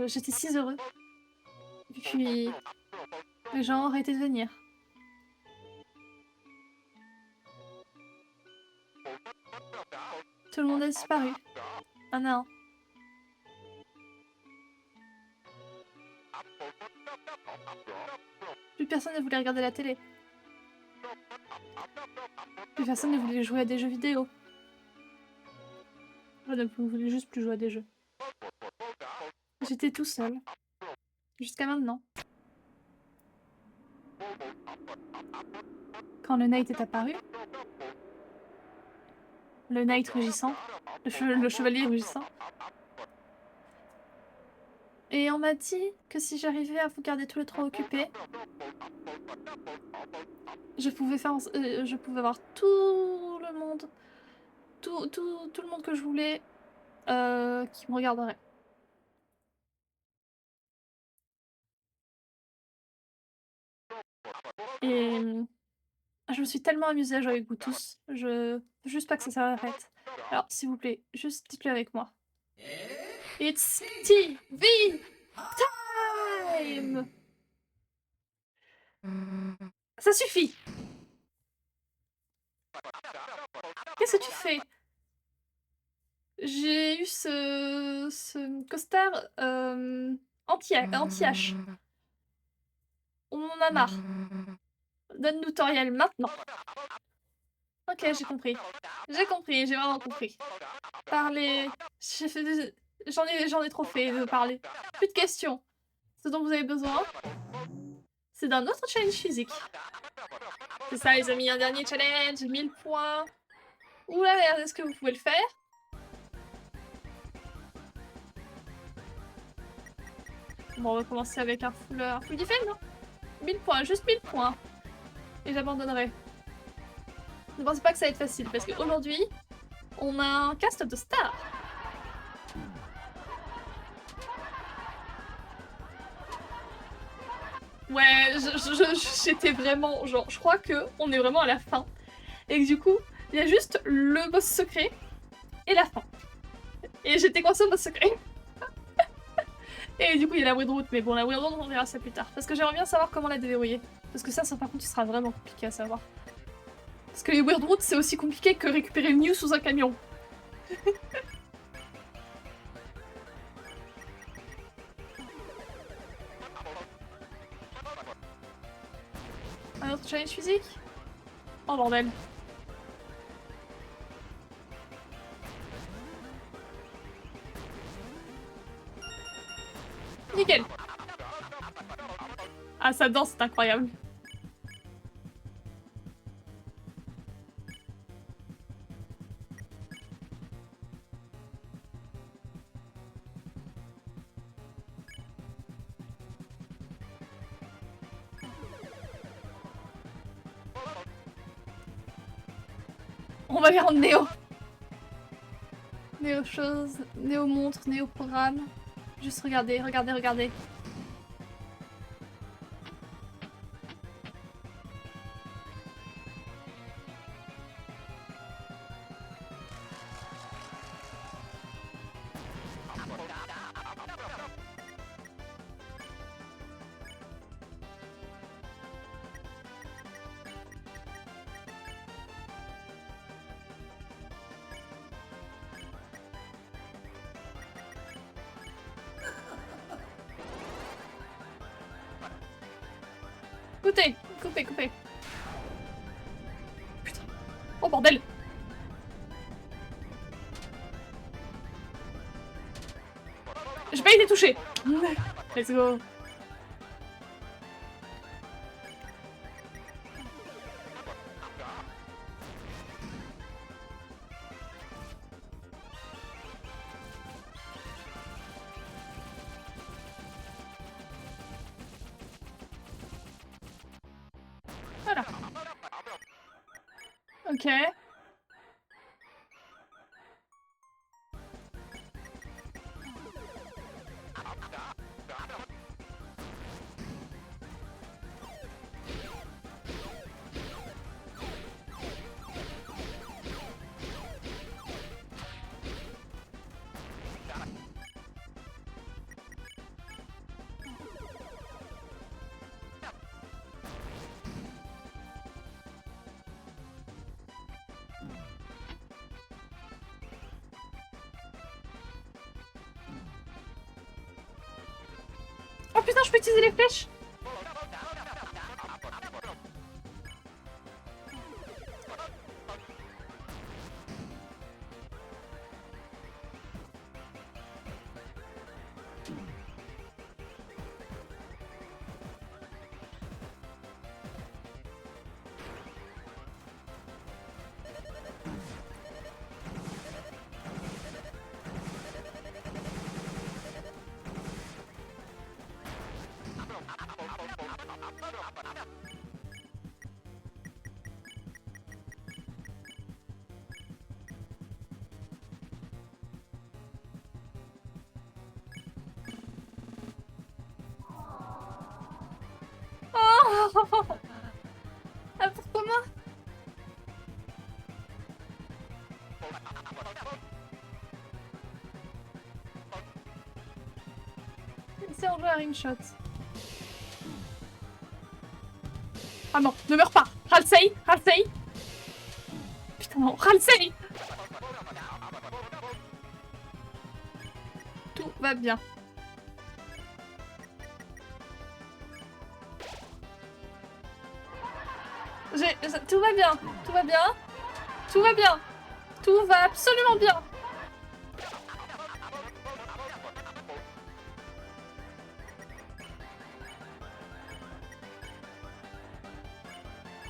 J'étais si heureux. Et puis, les gens ont arrêté de venir. Tout le monde a disparu. Un à un. Plus personne ne voulait regarder la télé. Plus personne ne voulait jouer à des jeux vidéo. Je ne voulais juste plus jouer à des jeux. J'étais tout seul. Jusqu'à maintenant. Quand le Knight est apparu, le Knight rugissant, le chevalier rugissant, et on m'a dit que si j'arrivais à vous garder tous les trois occupés, je pouvais avoir tout le monde, tout le monde que je voulais, qui me regarderait. Et je me suis tellement amusée à jouer avec vous tous. Je veux juste pas que ça s'arrête. Alors, s'il vous plaît, juste dites-le avec moi. It's TV time! Ça suffit! Qu'est-ce que tu fais? J'ai eu ce costard anti-H. On en a marre. Donne-nous Toriel maintenant. Ok, j'ai compris. J'ai compris, j'ai vraiment compris. Parler... J'en ai trop fait de parler. Plus de questions. Ce dont vous avez besoin, c'est d'un autre challenge physique. C'est ça les amis, un dernier challenge, 1000 points. Oula, est-ce que vous pouvez le faire? Bon, on va commencer avec un full defend, non? 1000 points, juste 1000 points. Et j'abandonnerai. Ne pensez pas que ça va être facile, parce qu'aujourd'hui, On a un cast de stars. Ouais, j'étais vraiment... Genre, je crois qu'on est vraiment à la fin. Et que du coup, il y a juste le boss secret et la fin. Et j'étais coincée au boss secret. Et du coup, il y a la weird route. Mais bon, la weird route, on verra ça plus tard. Parce que j'aimerais bien savoir comment la déverrouiller. Parce que ça par contre, ce sera vraiment compliqué à savoir. Parce que les weird routes, c'est aussi compliqué que récupérer le Mew sous un camion. Un autre challenge physique? Oh bordel. Nickel. Ah, sa danse, c'est incroyable. On va vers Néo. Néo chose, Néo montre, Néo programme. Juste regardez, regardez, regardez. Écoutez, coupez, coupez. Putain. Oh bordel. J'ai pas été touchée. Let's go. Voilà. Ok. Oh putain, je peux utiliser les flèches. Oh ah, pourquoi moi? C'est en jeu à ring shot. Ah non, ne meurs pas. Halsey, Halsey. Putain non, Halsey. Tout va bien. Tout va bien, tout va bien, tout va bien, tout va absolument bien.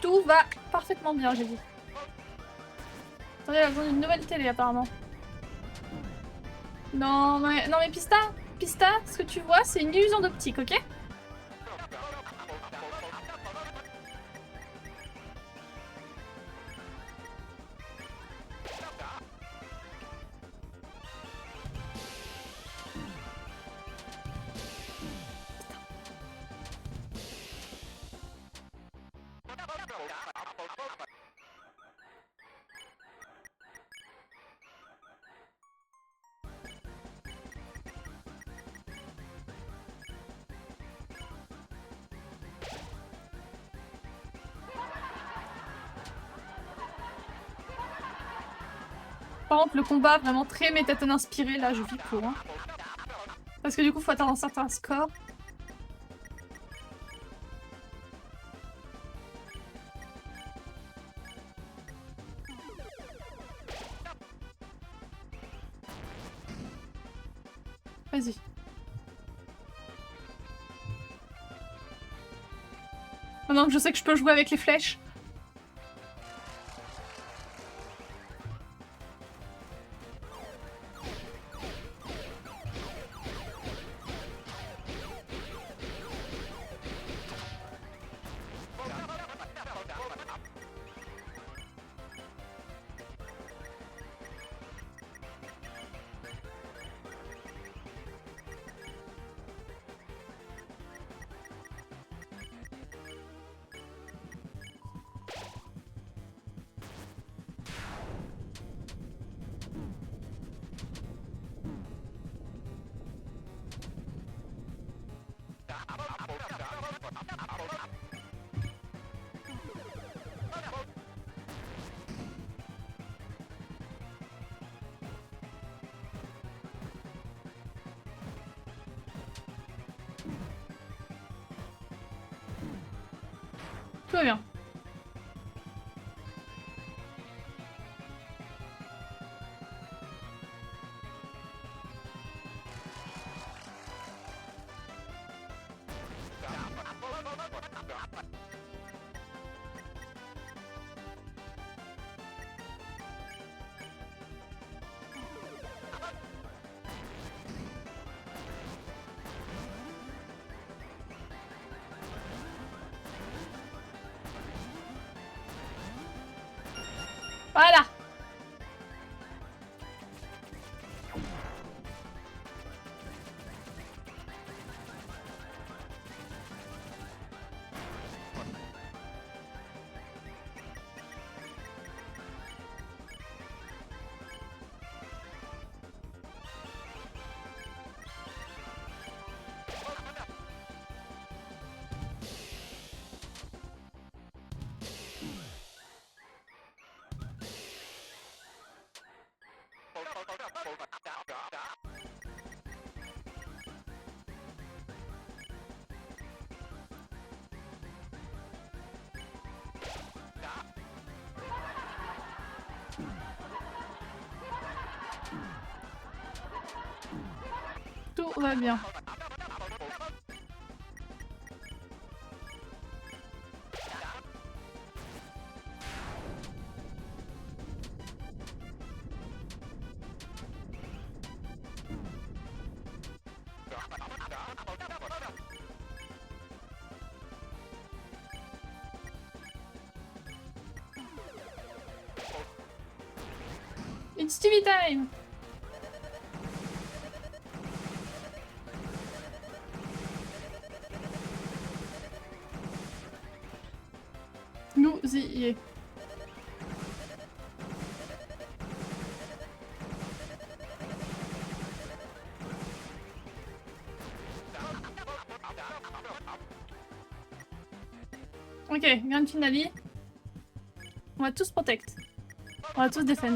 Tout va parfaitement bien, j'ai dit. Attendez, elle a besoin d'une nouvelle télé apparemment. Non mais Pista, ce que tu vois, c'est une illusion d'optique, ok? Par contre, le combat vraiment très Métatone inspiré, là, je vis pour. Hein. Parce que du coup, faut atteindre un certain score. Vas-y. Maintenant que je sais que je peux jouer avec les flèches. Tout va bien. Voilà. Tout va bien. It's TV time! Nous y est. Ok, grand finale. On va tous protect. On va tous défend.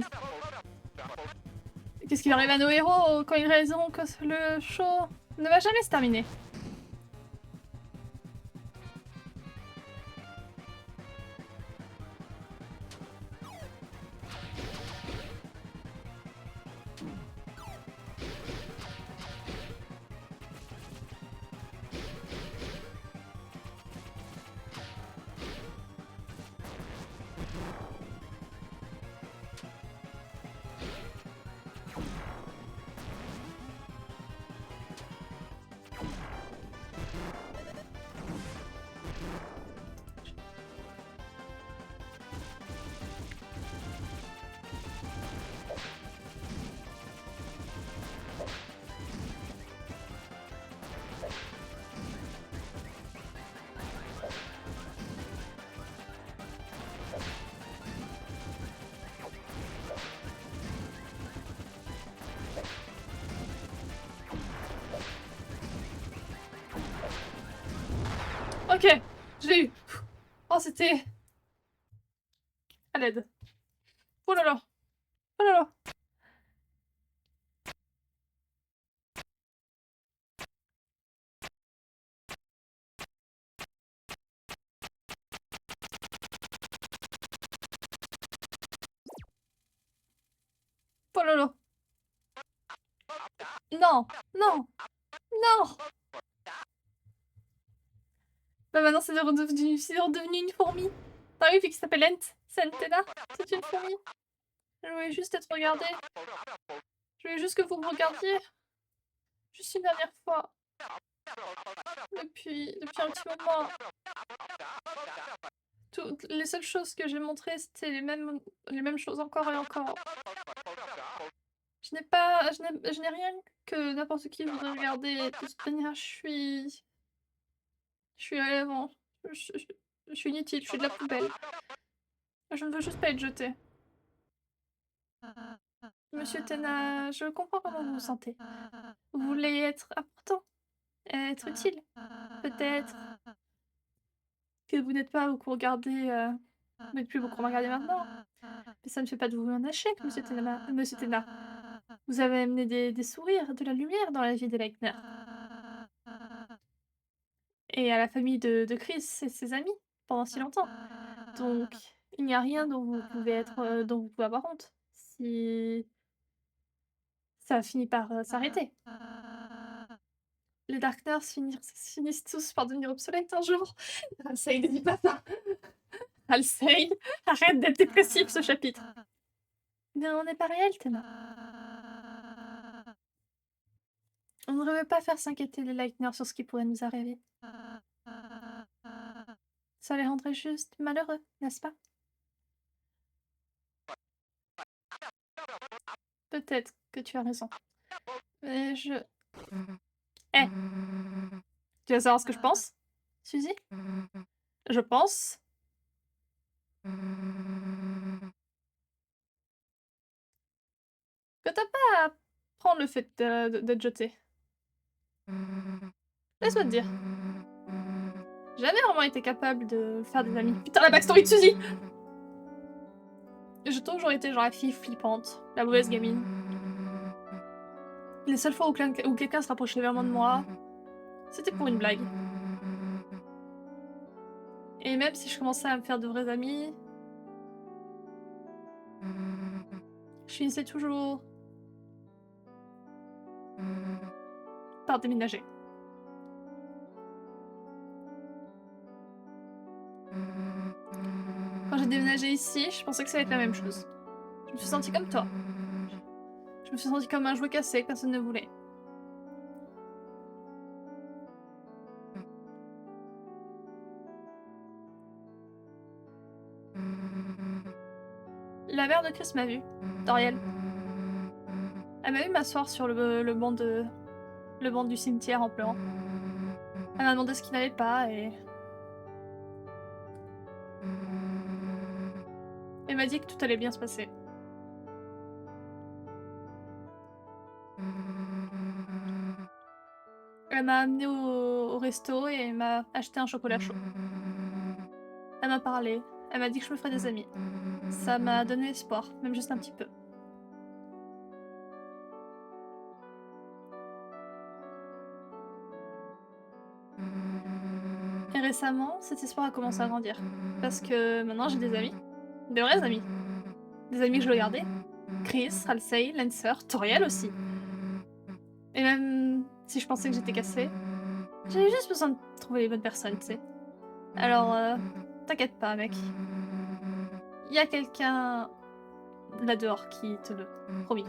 Qu'est-ce qui va arriver à nos héros quand ils réaliseront que le show ne va jamais se terminer? Ok, je l'ai eu. Oh, c'était... à l'aide. Oh là là. Oh là là. Non, non, non. Bah maintenant c'est redevenu une fourmi. T'as vu, vu qu'il s'appelle Centena, c'est une fourmi. Je voulais juste être regardée. Je voulais juste que vous me regardiez. Juste une dernière fois. Depuis un petit moment. Toutes les seules choses que j'ai montrées, c'était les mêmes choses encore et encore. Je n'ai rien que n'importe qui voudrait regarder. De toute manière, je suis avant. Je suis inutile, je suis de la poubelle. Je ne veux juste pas être jetée. Monsieur Tena, je comprends comment vous vous sentez. Vous voulez être important, être utile. Peut-être que vous n'êtes pas beaucoup regardé, vous n'êtes plus beaucoup regardé maintenant. Mais ça ne fait pas de vous un échec, Monsieur Tena. Monsieur Tena. Vous avez amené des sourires, de la lumière dans la vie des Leitner. Et à la famille de Chris et ses amis pendant si longtemps. Donc, il n'y a rien dont vous pouvez dont vous pouvez avoir honte. Si ça finit par s'arrêter. Les Darkners finissent tous par devenir obsolètes un jour. Alcei, ne dis pas ça. Alcei, arrête d'être dépressif ce chapitre. Mais on n'est pas réel, Théma. On ne devrait pas faire s'inquiéter les Lightners sur ce qui pourrait nous arriver. Ça les rendrait juste malheureux, n'est-ce pas? Peut-être que tu as raison. Mais je... Eh, tu veux savoir ce que je pense, Suzy? Je pense... que t'as pas à prendre le fait d'être jeté. Laisse-moi te dire. J'ai jamais vraiment été capable de faire des amis. Putain, la backstory de Suzy! J'ai toujours été genre la fille flippante, la mauvaise gamine. Les seules fois où quelqu'un se rapprochait vraiment de moi, c'était pour une blague. Et même si je commençais à me faire de vrais amis, je finissais toujours par déménager. Quand j'ai déménagé ici, je pensais que ça allait être la même chose. Je me suis sentie comme toi. Je me suis sentie comme un jouet cassé que personne ne voulait. La mère de Chris m'a vue, Doriel. Elle m'a vu m'asseoir sur le banc du cimetière en pleurant. Elle m'a demandé ce qui n'allait pas et... Elle m'a dit que tout allait bien se passer. Elle m'a amenée au resto et elle m'a acheté un chocolat chaud. Elle m'a parlé, elle m'a dit que je me ferais des amis. Ça m'a donné espoir, même juste un petit peu. Et récemment, cet espoir a commencé à grandir. Parce que maintenant j'ai des amis. Des vrais amis. Des amis que je veux garder. Chris, Halsey, Lancer, Toriel aussi. Et même si je pensais que j'étais cassée, j'avais juste besoin de trouver les bonnes personnes, tu sais. Alors, t'inquiète pas, mec. Il y a quelqu'un là dehors qui te le promis.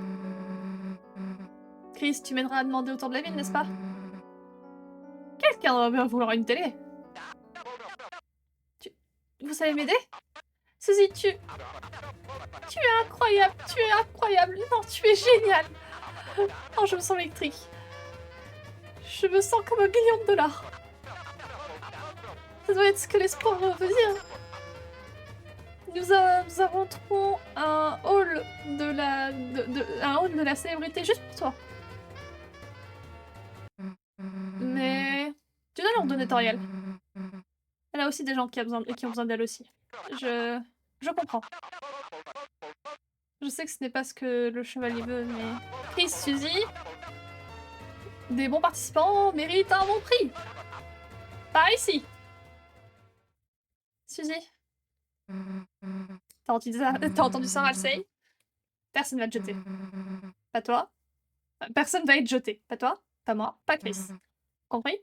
Chris, tu m'aideras à demander autour de la ville, n'est-ce pas? Quelqu'un doit bien vouloir une télé. Vous savez m'aider? Suzy, tu es incroyable, tu es incroyable. Non, tu es génial. Oh, je me sens électrique. Je me sens comme $1 million. Ça doit être ce que l'espoir veut dire. Nous inventerons un hall un hall de la célébrité juste pour toi. Mais tu dois leur donner Toriel. Elle a aussi des gens qui ont besoin d'elle aussi. Je comprends. Je sais que ce n'est pas ce que le chevalier veut, mais... Chris, Suzy, des bons participants méritent un bon prix. Par ici. Suzy. T'as entendu ça, Halsey? Personne va te jeter. Pas toi, Personne va être jeté. Pas toi, pas moi, pas Chris. Compris?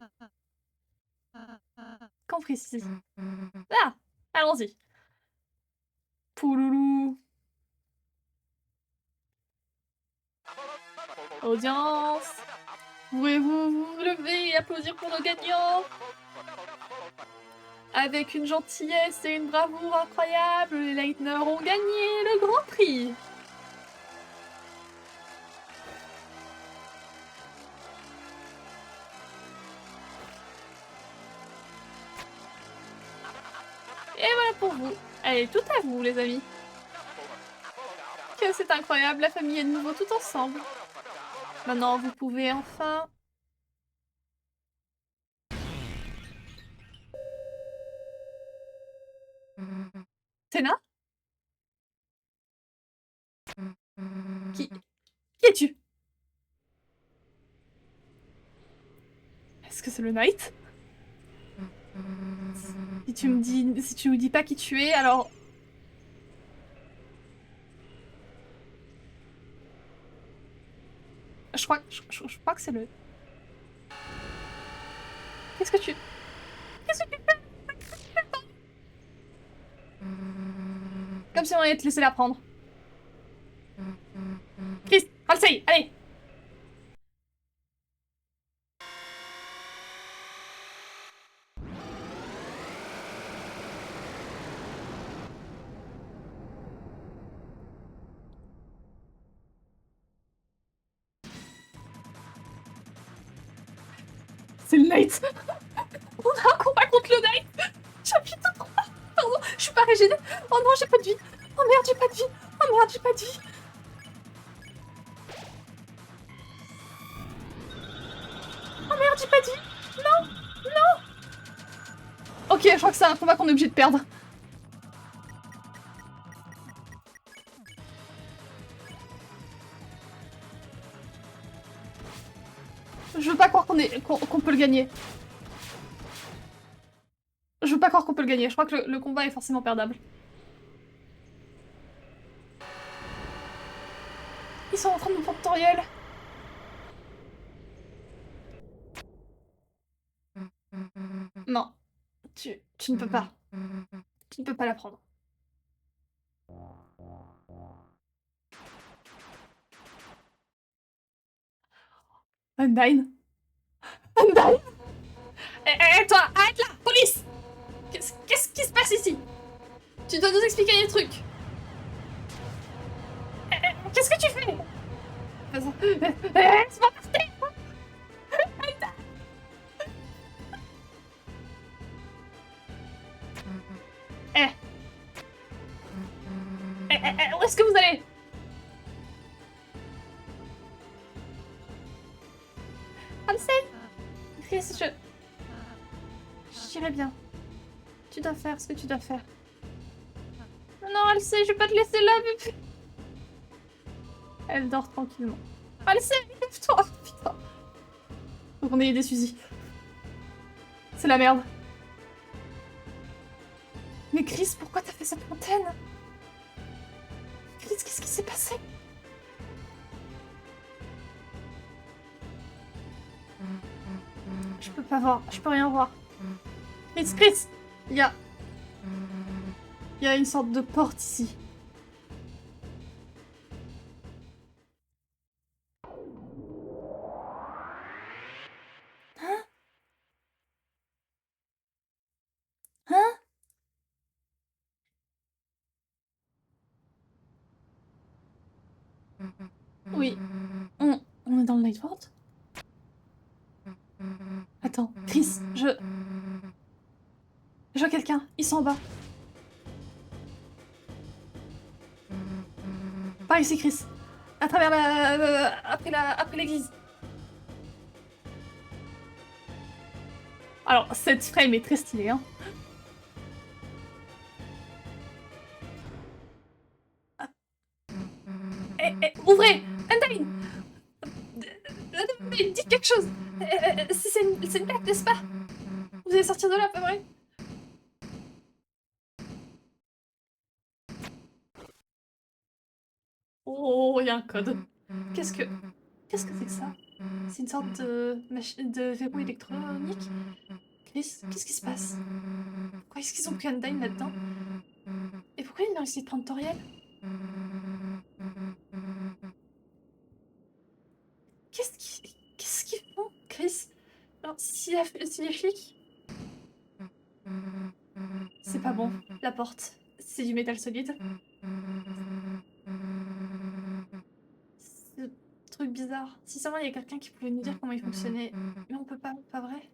Compris, si. Ah, allons-y. Pouloulou. Audience. Pouvez-vous vous lever et applaudir pour nos gagnants? Avec une gentillesse et une bravoure incroyable, les Leitner ont gagné le Grand Prix. Et voilà pour vous. Allez, tout à vous, les amis. Que c'est incroyable, la famille est de nouveau tout ensemble. Maintenant, vous pouvez enfin... Téna? Qui es-tu? Est-ce que c'est le Knight? Si tu me dis pas qui tu es, alors... Je crois que c'est le... Qu'est-ce que tu fais? Comme si on allait te laisser la prendre. Chris, Halsey, allez! C'est le Knight! On a un combat contre le Knight! Chapitre 3! Pardon, je suis pas régénée! Oh non, j'ai pas de vie! Oh merde, j'ai pas de vie! Oh merde, j'ai pas de vie! Oh merde, j'ai pas de vie! Non! Non! Ok, je crois que c'est un combat qu'on est obligé de perdre. Je veux pas croire qu'on peut le gagner. Je veux pas croire qu'on peut le gagner. Je crois que le combat est forcément perdable. Ils sont en train de nous prendre tutoriel. Non. Tu ne peux pas. Tu ne peux pas la prendre. Undyne. Undyne. Toi, arrête là! Police! Qu'est-ce qui se passe ici? Tu dois nous expliquer des trucs. Qu'est-ce que tu fais? Laisse-moi partir! Où est-ce que vous allez? Halsey! Chris, j'irai bien. Tu dois faire ce que tu dois faire. Non, Halsey, je vais pas te laisser là, bébé. Elle dort tranquillement. Halsey, lève-toi! Putain. Faut qu'on ait des fusils. C'est la merde. Mais Chris, pourquoi t'as fait cette montagne? Chris, qu'est-ce qui s'est passé? Je peux pas voir, je peux rien voir. Chris, il y a une sorte de porte ici. Hein? Hein? Oui. On est dans le Nightfort? Attends, Chris, je vois quelqu'un, ils sont en bas. Par ici, Chris. À travers après l'église. Alors, cette frame est très stylée, hein. Ouvrez! Undyne! Dites quelque chose! C'est une blague, n'est-ce pas? Vous allez sortir de là, pas vrai? Oh, il y a un code. Qu'est-ce que Qu'est-ce que c'est que ça? C'est une sorte de verrou électronique? Chris, qu'est-ce qui se passe? Pourquoi est-ce qu'ils ont pris Undyne là-dedans? Et pourquoi ils ont essayé de prendre Toriel? Qu'est-ce qu'ils font, Chris? Alors, si les flics... C'est pas bon, la porte. C'est du métal solide. Ce truc bizarre. Si seulement il y a quelqu'un qui pouvait nous dire comment il fonctionnait. Mais on peut pas vrai?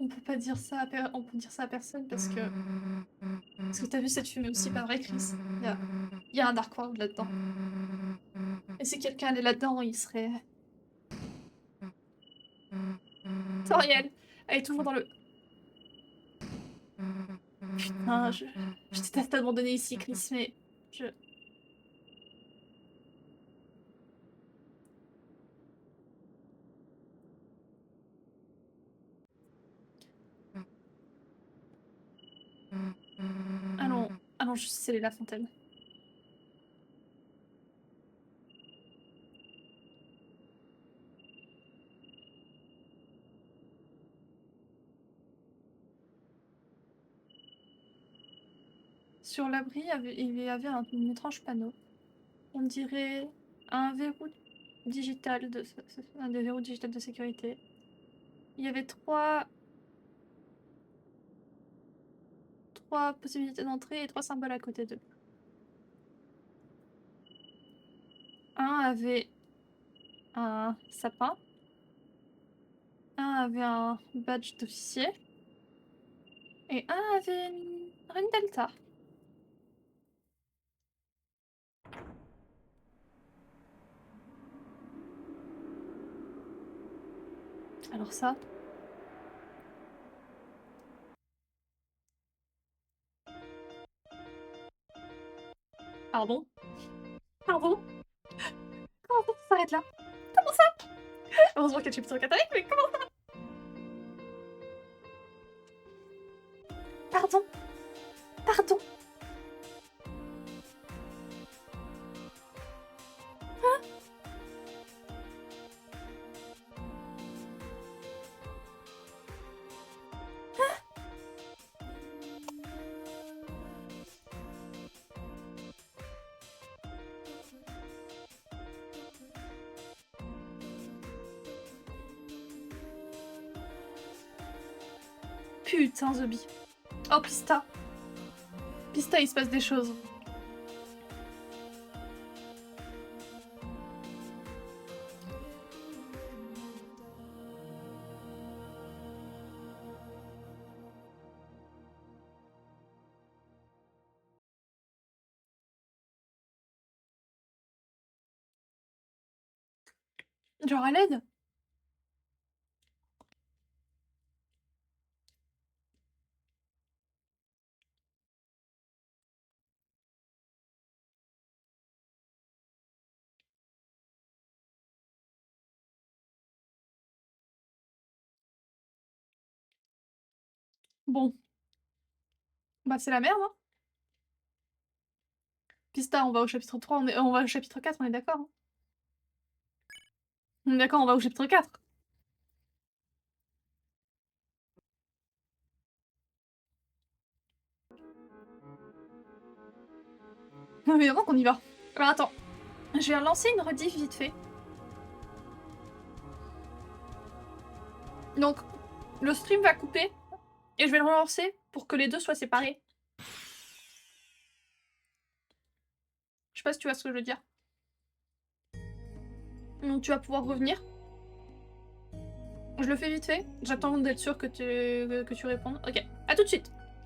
On peut pas dire ça on peut dire ça à personne parce que... Parce que t'as vu cette fumée aussi, pas vrai, Chris? Il y a un Dark World là-dedans. Et si quelqu'un allait là-dedans, il serait... Toriel! Elle est toujours dans le... Putain, je déteste t'abandonner ici, Chris, mais... Allons juste sceller la fontaine. Sur l'abri, il y avait un étrange panneau. On dirait un verrou digital un des verrous digital de sécurité. Il y avait trois possibilités d'entrée et 3 symboles à côté d'eux. Un avait un sapin. Un avait un badge d'officier. Et un avait une delta. Alors ça... Pardon? Pardon? Comment ça s'arrête là? Comment ça? Heureusement qu'il y a le chapitre 4 avec, mais comment ça? Pardon? Pardon? Putain, Zombie. Oh, Pista. Pista, il se passe des choses. Genre à l'aide? Bon. Bah c'est la merde, hein. Pista, on va au chapitre 3, on va au chapitre 4, on est d'accord, hein. On est d'accord, on va au chapitre 4. Évidemment qu'on y va. Alors attends, je vais lancer une rediff vite fait. Donc, le stream va couper et je vais le relancer pour que les deux soient séparés. Je sais pas si tu vois ce que je veux dire. Donc tu vas pouvoir revenir. Je le fais vite fait. J'attends d'être sûr que tu répondes. Ok, à tout de suite.